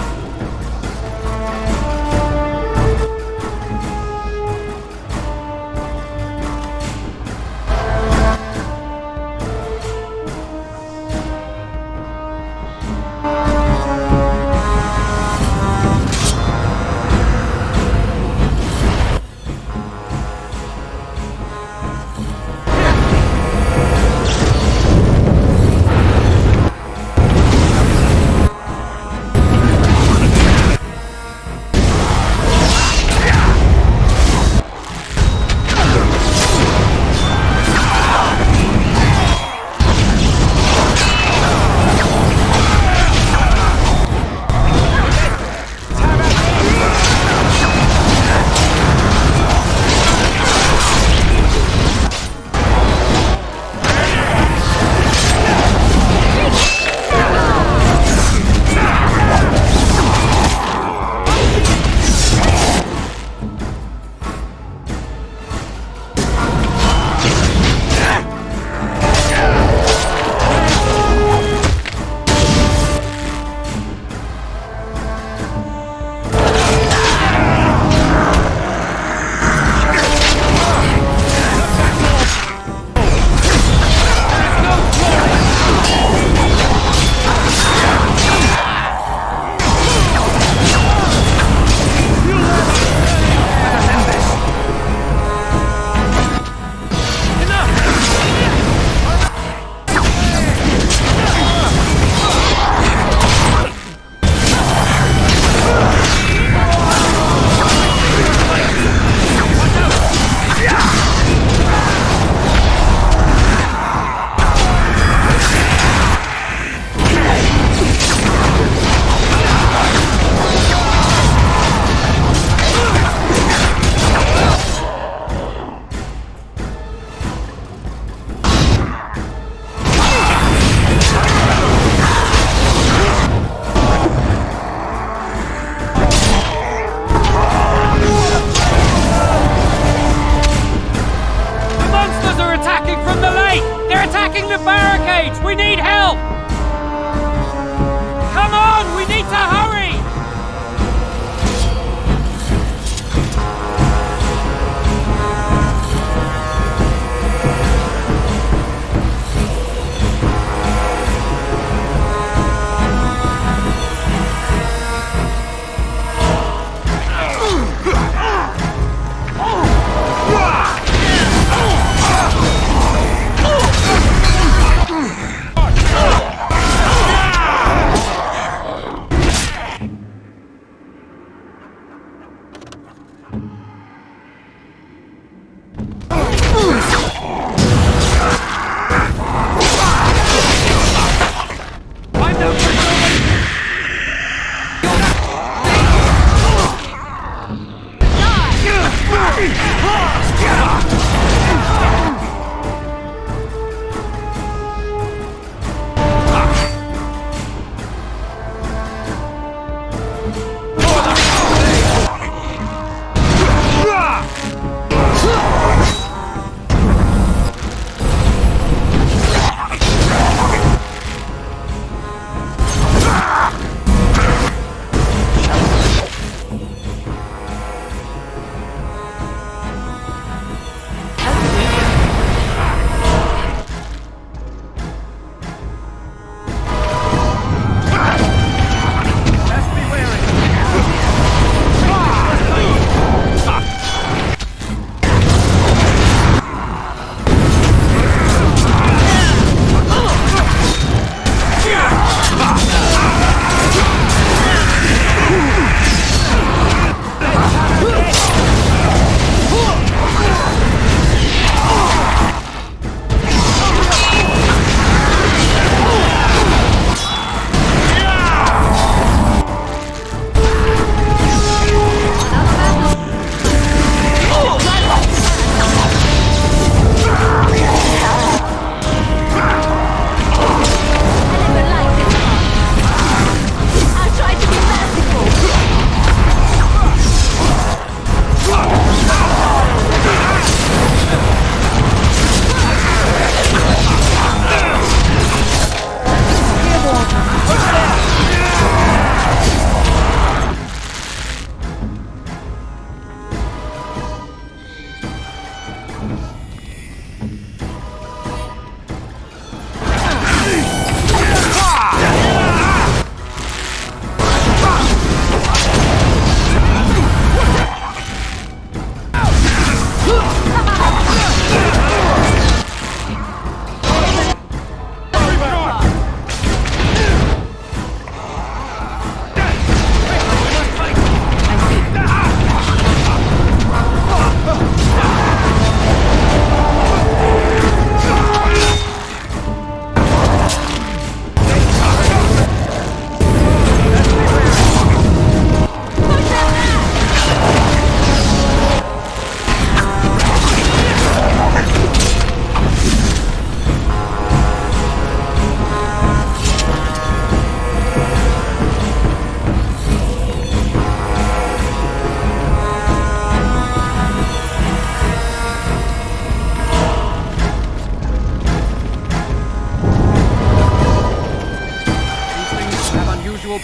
we need help! Come on, we need to hurry!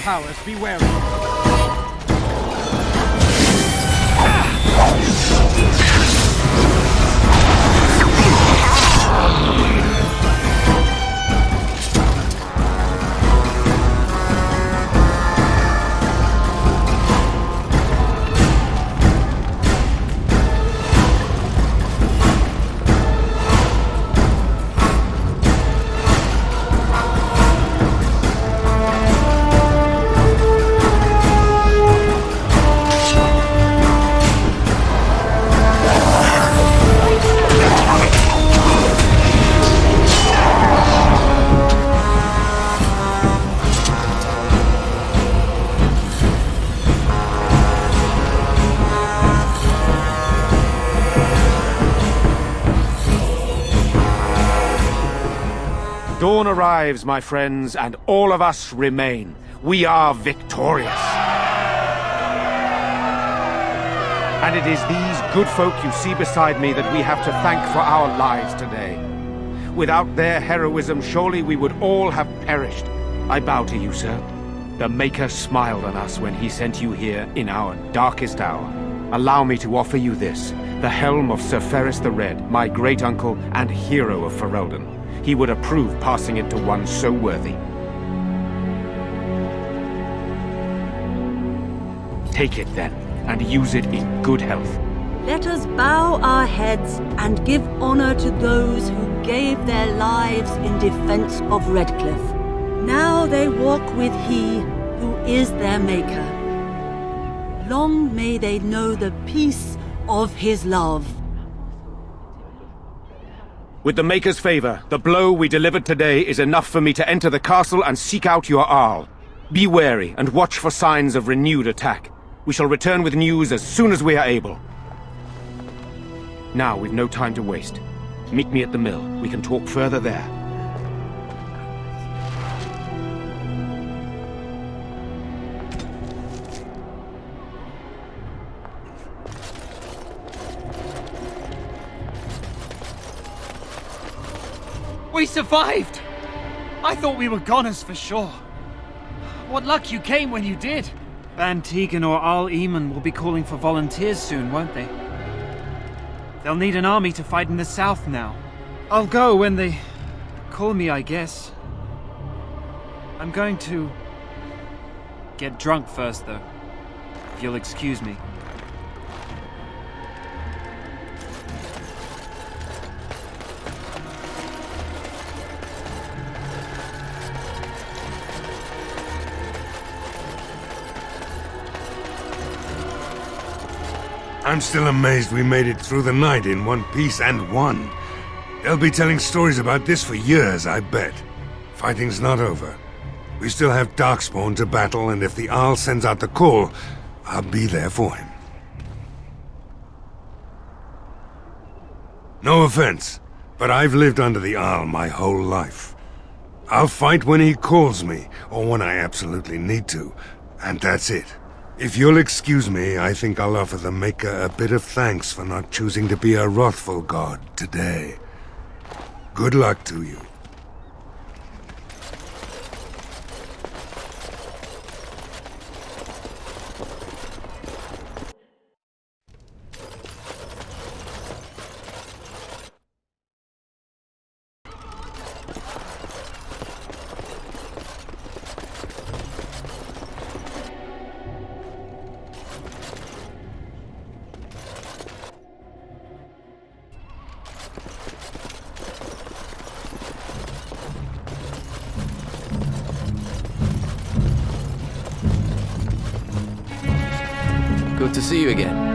powers, be wary. Dawn arrives, my friends, and all of us remain. We are victorious. And it is these good folk you see beside me that we have to thank for our lives today. Without their heroism, surely we would all have perished. I bow to you, sir. The Maker smiled on us when he sent you here in our darkest hour. Allow me to offer you this, the helm of Sir Ferris the Red, my great-uncle and hero of Ferelden. He would approve passing it to one so worthy. Take it then, and use it in good health. Let us bow our heads and give honor to those who gave their lives in defense of Redcliffe. Now they walk with he who is their maker. Long may they know the peace of his love. With the Maker's favor, the blow we delivered today is enough for me to enter the castle and seek out your Arl. Be wary and watch for signs of renewed attack. We shall return with news as soon as we are able. Now we've no time to waste. Meet me at the mill. We can talk further there. We survived! I thought we were goners for sure. What luck you came when you did. Ban Tegan or Arl Eamon will be calling for volunteers soon, won't they? They'll need an army to fight in the south now. I'll go when they call me, I guess. I'm going to get drunk first, though. If you'll excuse me. I'm still amazed we made it through the night in one piece and won. They'll be telling stories about this for years, I bet. Fighting's not over. We still have Darkspawn to battle, and if the Arl sends out the call, I'll be there for him. No offense, but I've lived under the Arl my whole life. I'll fight when he calls me, or when I absolutely need to, and that's it. If you'll excuse me, I think I'll offer the Maker a bit of thanks for not choosing to be a wrathful god today. Good luck to you. Good to see you again.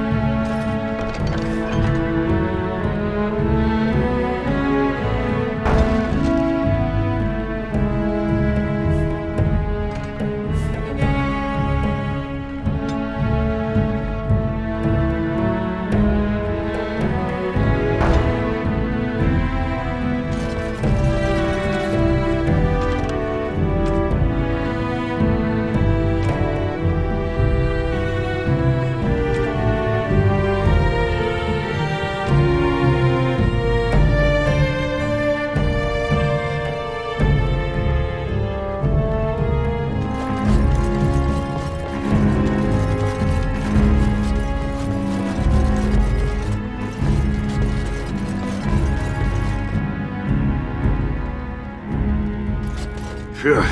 Phew,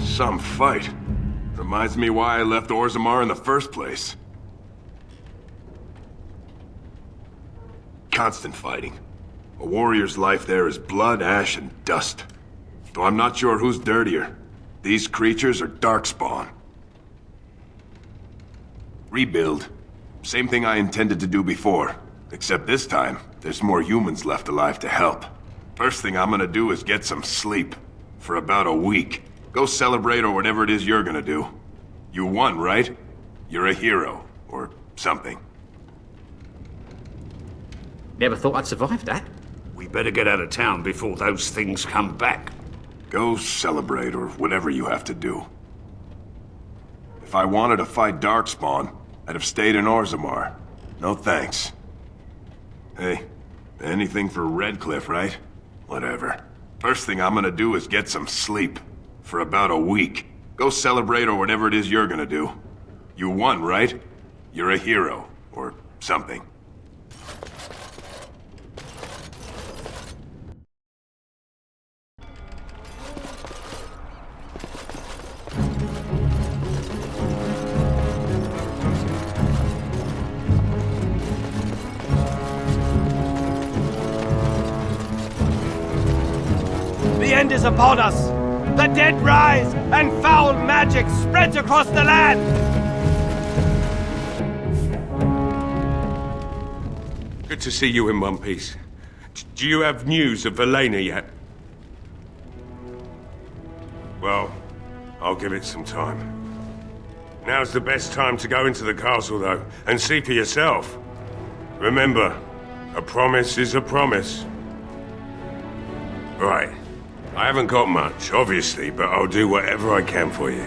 some fight. Reminds me why I left Orzammar in the first place. Constant fighting. A warrior's life there is blood, ash, and dust. Though I'm not sure who's dirtier. These creatures or Darkspawn. Rebuild. Same thing I intended to do before. Except this time, there's more humans left alive to help. First thing I'm gonna do is get some sleep. For about a week. Go celebrate or whatever it is you're gonna do. You won, right? You're a hero. Or something. Never thought I'd survive that. We better get out of town before those things come back. Go celebrate or whatever you have to do. If I wanted to fight Darkspawn, I'd have stayed in Orzammar. No thanks. Hey, anything for Redcliffe, right? Whatever. First thing I'm gonna do is get some sleep. For about a week. Go celebrate or whatever it is you're gonna do. You won, right? You're a hero. Or something. The end is upon us! The dead rise, and foul magic spreads across the land! Good to see you in one piece. Do you have news of Velena yet? Well, I'll give it some time. Now's the best time to go into the castle, though, and see for yourself. Remember, a promise is a promise. Right. I haven't got much, obviously, but I'll do whatever I can for you.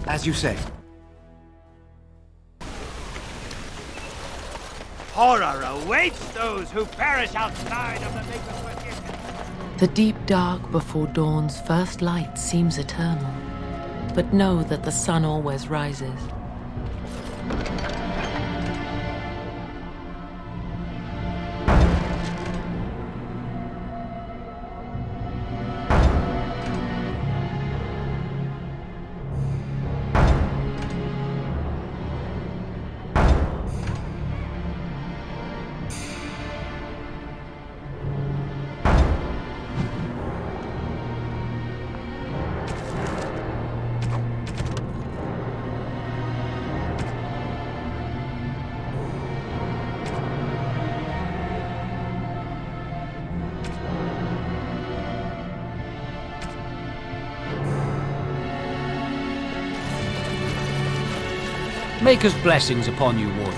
As you say. Horror awaits those who perish outside of the Maker's forgiveness. The deep dark before dawn's first light seems eternal, but know that the sun always rises. Maker's blessings upon you, Warden.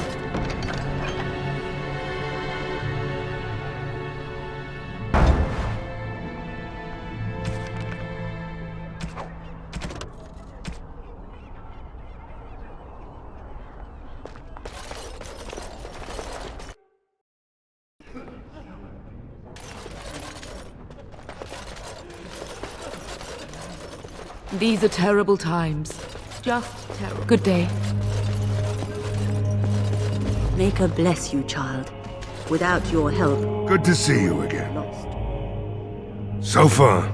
These are terrible times. Just terrible. Good day. Maker bless you, child. Without your help... Good to see you again. So far,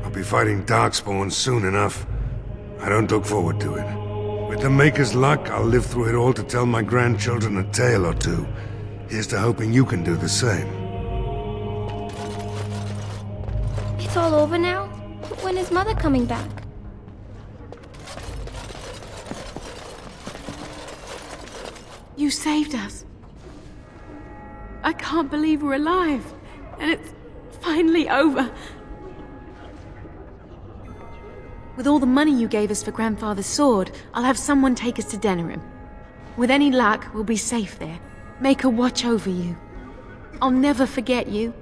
I'll be fighting Darkspawn soon enough. I don't look forward to it. With the Maker's luck, I'll live through it all to tell my grandchildren a tale or two. Here's to hoping you can do the same. It's all over now? When is Mother coming back? You saved us. I can't believe we're alive. And it's finally over. With all the money you gave us for Grandfather's sword, I'll have someone take us to Denerim. With any luck, we'll be safe there. Make a watch over you. I'll never forget you.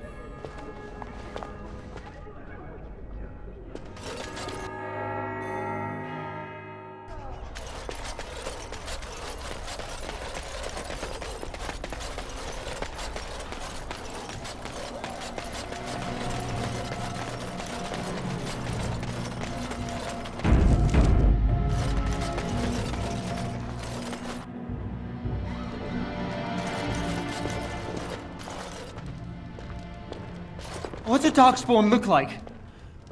What did Darkspawn look like?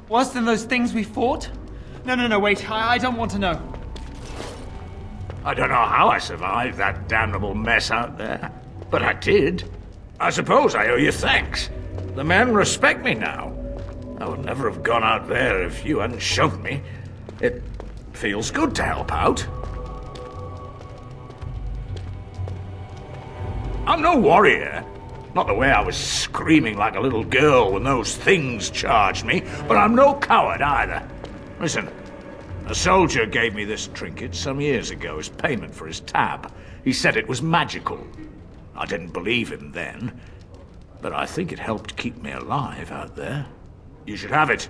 Worse than those things we fought? No, wait, I don't want to know. I don't know how I survived that damnable mess out there, but I did. I suppose I owe you thanks. The men respect me now. I would never have gone out there if you hadn't shoved me. It feels good to help out. I'm no warrior. Not the way I was screaming like a little girl when those things charged me, but I'm no coward either. Listen, a soldier gave me this trinket some years ago as payment for his tab. He said it was magical. I didn't believe him then, but I think it helped keep me alive out there. You should have it.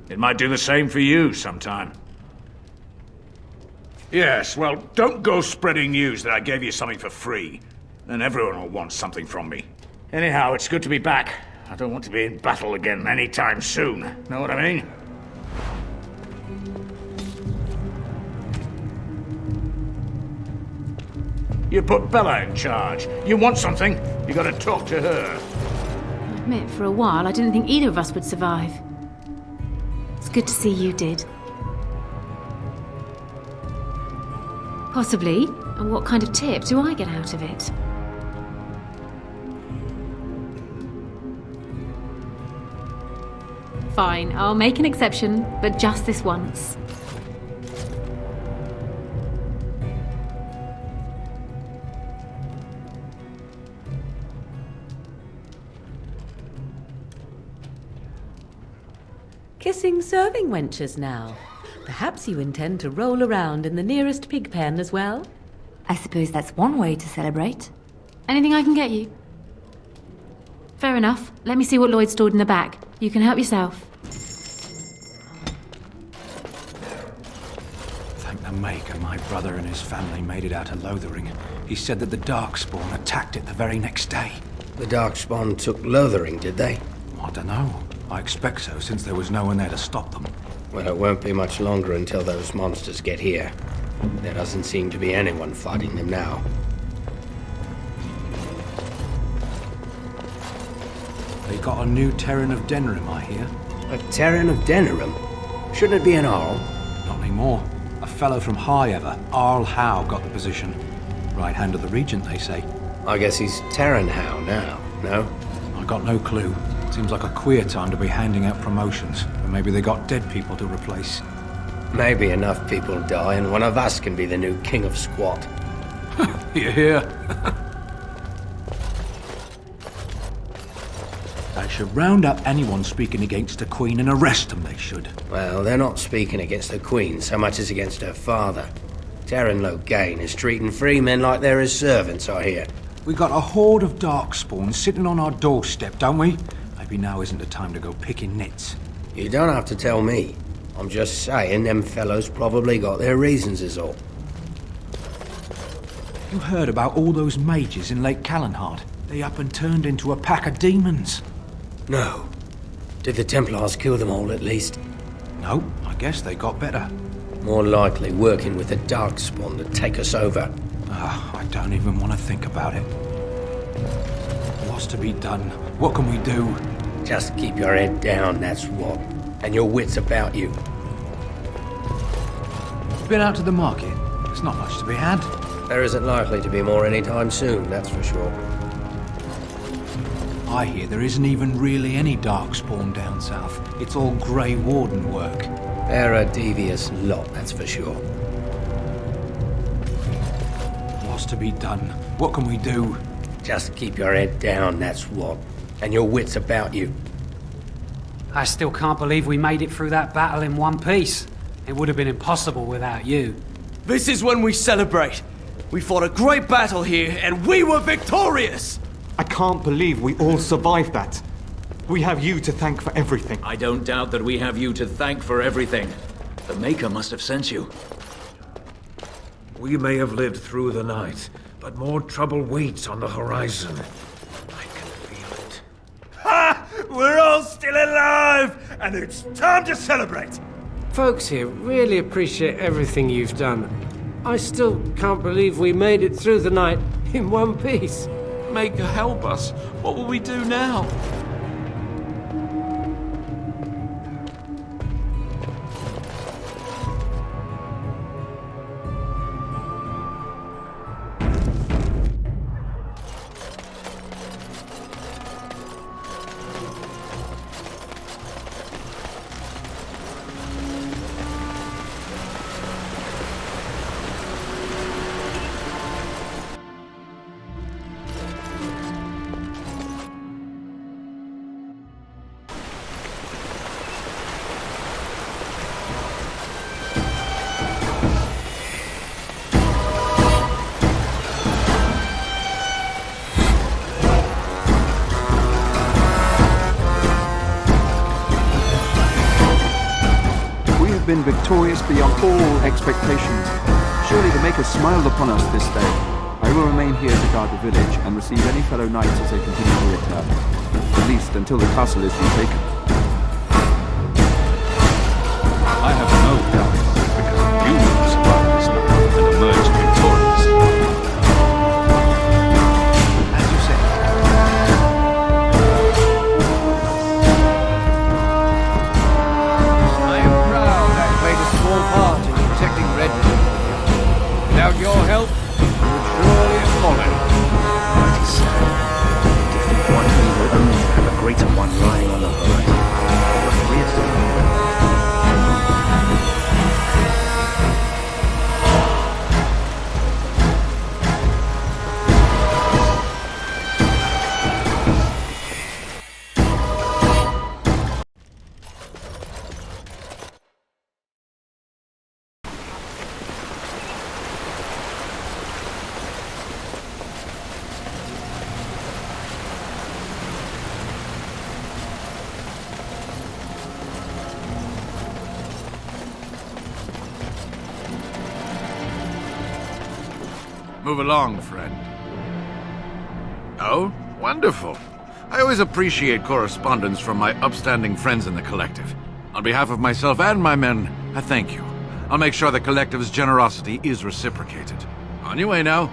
It might do the same for you sometime. Yes, well, don't go spreading news that I gave you something for free. Then everyone will want something from me. Anyhow, it's good to be back. I don't want to be in battle again anytime soon. Know what I mean? You put Bella in charge. You want something, you gotta talk to her. I admit, for a while, I didn't think either of us would survive. It's good to see you did. Possibly. And what kind of tip do I get out of it? Fine, I'll make an exception, but just this once. Kissing serving wenches now. Perhaps you intend to roll around in the nearest pig pen as well? I suppose that's one way to celebrate. Anything I can get you? Fair enough. Let me see what Lloyd stored in the back. You can help yourself. Thank the Maker my brother and his family made it out of Lothering. He said that the Darkspawn attacked it the very next day. The Darkspawn took Lothering, did they? I don't know. I expect so, since there was no one there to stop them. Well, it won't be much longer until those monsters get here. There doesn't seem to be anyone fighting them now. They got a new Terran of Denerim, I hear. A Terran of Denerim? Shouldn't it be an Arl? Not anymore. A fellow from High Ever, Arl Howe, got the position. Right hand of the Regent, they say. I guess he's Terran Howe now, no? I got no clue. Seems like a queer time to be handing out promotions, but maybe they got dead people to replace. Maybe enough people die and one of us can be the new King of Squat. You hear? They should round up anyone speaking against the Queen and arrest them, they should. Well, they're not speaking against the Queen so much as against her father. Terran Loghain is treating free men like they're his servants, I hear. We got a horde of Darkspawn sitting on our doorstep, don't we? Maybe now isn't the time to go picking nits. You don't have to tell me. I'm just saying them fellows probably got their reasons is all. You heard about all those mages in Lake Callanhard? They up and turned into a pack of demons. No. Did the Templars kill them all at least? No, I guess they got better. More likely working with the Darkspawn to take us over. I don't even want to think about it. What's to be done? What can we do? Just keep your head down, that's what. And your wits about you. Been out to the market? There's not much to be had. There isn't likely to be more anytime soon, that's for sure. I hear there isn't even really any Darkspawn down south. It's all Grey Warden work. They're a devious lot, that's for sure. What's to be done? What can we do? Just keep your head down, that's what. And your wits about you. I still can't believe we made it through that battle in one piece. It would have been impossible without you. This is when we celebrate. We fought a great battle here, and we were victorious! I can't believe we all survived that. We have you to thank for everything. I don't doubt that we have you to thank for everything. The Maker must have sent you. We may have lived through the night, but more trouble waits on the horizon. Ha! We're all still alive, and it's time to celebrate! Folks here really appreciate everything you've done. I still can't believe we made it through the night in one piece. Maker, help us. What will we do now? victorious beyond all expectations. Surely the Maker smiled upon us this day. I will remain here to guard the village and receive any fellow knights as they continue to return. At least until the castle is retaken. I have no doubt, because you will survive this night and emerge victorious. As you say. I am proud I played a small part in protecting Redcliffe. Without your help, you would surely have fallen. Mighty sad. To think one evil only to have a greater one lying on the horizon. What fearsome. Move along, friend. Oh, wonderful. I always appreciate correspondence from my upstanding friends in the Collective. On behalf of myself and my men, I thank you. I'll make sure the Collective's generosity is reciprocated. On your way now.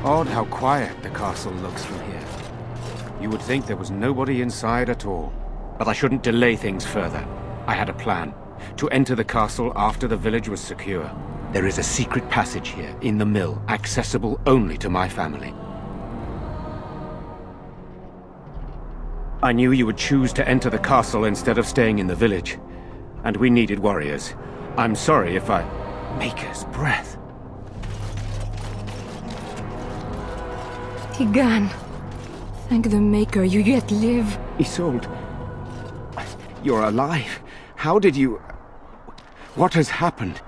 Odd how quiet the castle looks from here. You would think there was nobody inside at all. But I shouldn't delay things further. I had a plan. To enter the castle after the village was secure. There is a secret passage here, in the mill, accessible only to my family. I knew you would choose to enter the castle instead of staying in the village. And we needed warriors. I'm sorry if I... Maker's breath. Tigan. Thank the Maker you yet live. Isolde. You're alive. How did you... What has happened?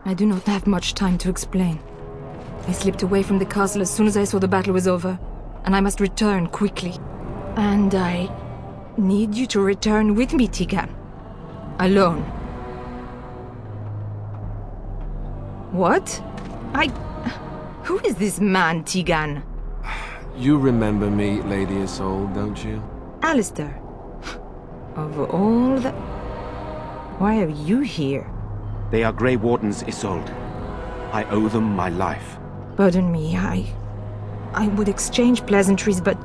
I do not have much time to explain. I slipped away from the castle as soon as I saw the battle was over, and I must return quickly. And I need you to return with me, Tigan. Alone. What? Who is this man, Tigan? You remember me, Lady Isolde, don't you? Alistair. Of all the... Why are you here? They are Grey Wardens, Isolde. I owe them my life. Pardon me, I would exchange pleasantries, but...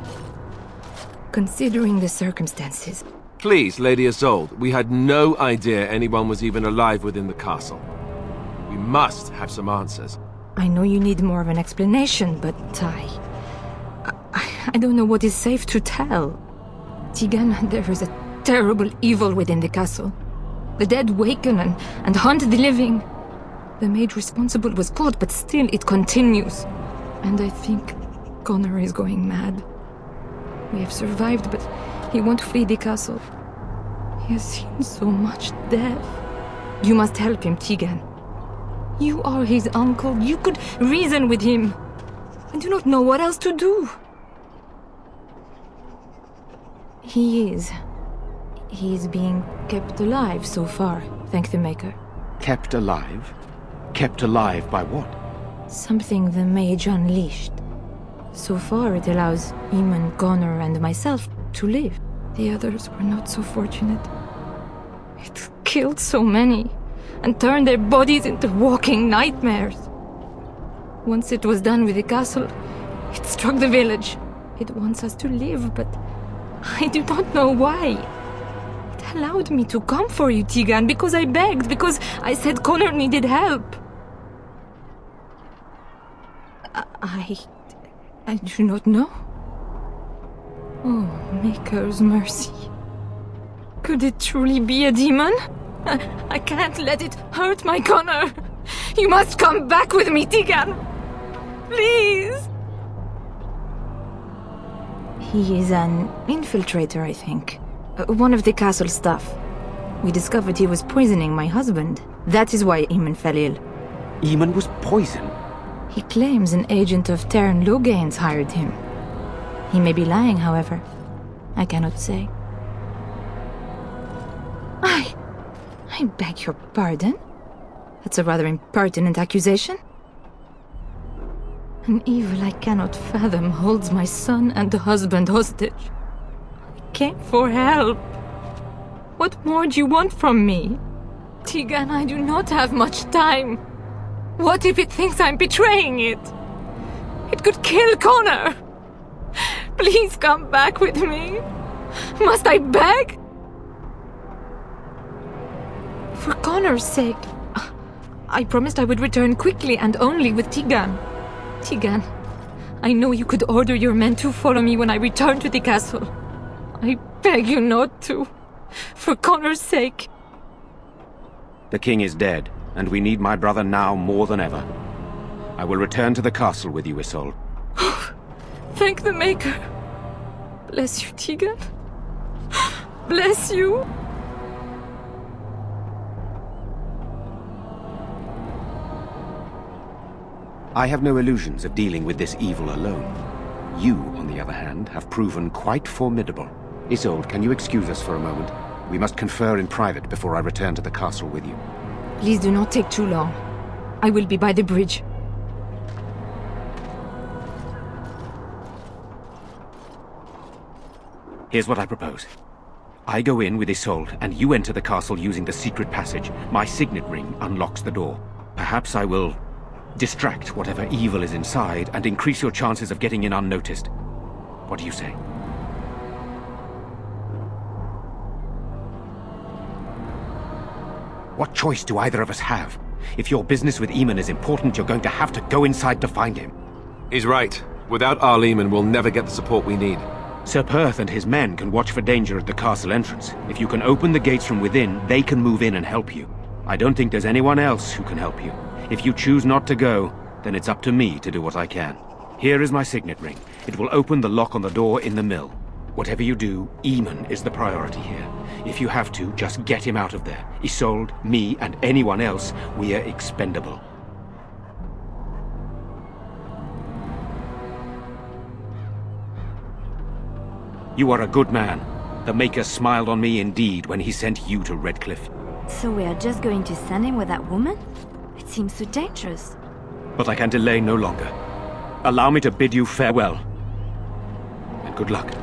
Considering the circumstances... Please, Lady Isolde, we had no idea anyone was even alive within the castle. We must have some answers. I know you need more of an explanation, but I don't know what is safe to tell. Tigan, there is a terrible evil within the castle. The dead waken and hunt the living. The maid responsible was caught, but still it continues. And I think Connor is going mad. We have survived, but he won't flee the castle. He has seen so much death. You must help him, Tigan. You are his uncle. You could reason with him. I do not know what else to do. He is being kept alive so far, thank the Maker. Kept alive? Kept alive by what? Something the mage unleashed. So far it allows Eamon, Connor and myself to live. The others were not so fortunate. It killed so many, and turned their bodies into walking nightmares. Once it was done with the castle, it struck the village. It wants us to live, but I do not know why. It allowed me to come for you, Tigan, because I begged, because I said Connor needed help. I do not know. Oh, Maker's mercy. Could it truly be a demon? I can't let it hurt my Connor. You must come back with me, Tigan. Please. He is an infiltrator, I think. One of the castle staff. We discovered he was poisoning my husband. That is why Eamon fell ill. Eamon was poisoned? He claims an agent of Terran Logain's hired him. He may be lying, however. I cannot say. I beg your pardon? That's a rather impertinent accusation. An evil I cannot fathom holds my son and the husband hostage. I came for help. What more do you want from me? Tegan, I do not have much time. What if it thinks I'm betraying it? It could kill Connor. Please come back with me. Must I beg? For Connor's sake. I promised I would return quickly and only with Tegan. Tegan, I know you could order your men to follow me when I return to the castle. I beg you not to. For Connor's sake. The king is dead, and we need my brother now more than ever. I will return to the castle with you, Isolde. Thank the Maker. Bless you, Tegan. Bless you. I have no illusions of dealing with this evil alone. You, on the other hand, have proven quite formidable. Isolde, can you excuse us for a moment? We must confer in private before I return to the castle with you. Please do not take too long. I will be by the bridge. Here's what I propose. I go in with Isolde, and you enter the castle using the secret passage. My signet ring unlocks the door. Perhaps I will distract whatever evil is inside and increase your chances of getting in unnoticed. What do you say? What choice do either of us have? If your business with Eamon is important, you're going to have to go inside to find him. He's right. Without Arl Eamon, we'll never get the support we need. Sir Perth and his men can watch for danger at the castle entrance. If you can open the gates from within, they can move in and help you. I don't think there's anyone else who can help you. If you choose not to go, then it's up to me to do what I can. Here is my signet ring. It will open the lock on the door in the mill. Whatever you do, Eamon is the priority here. If you have to, just get him out of there. Isolde, me, and anyone else, we are expendable. You are a good man. The Maker smiled on me indeed when he sent you to Redcliffe. So we are just going to send him with that woman? It seems so dangerous. But I can delay no longer. Allow me to bid you farewell. And good luck.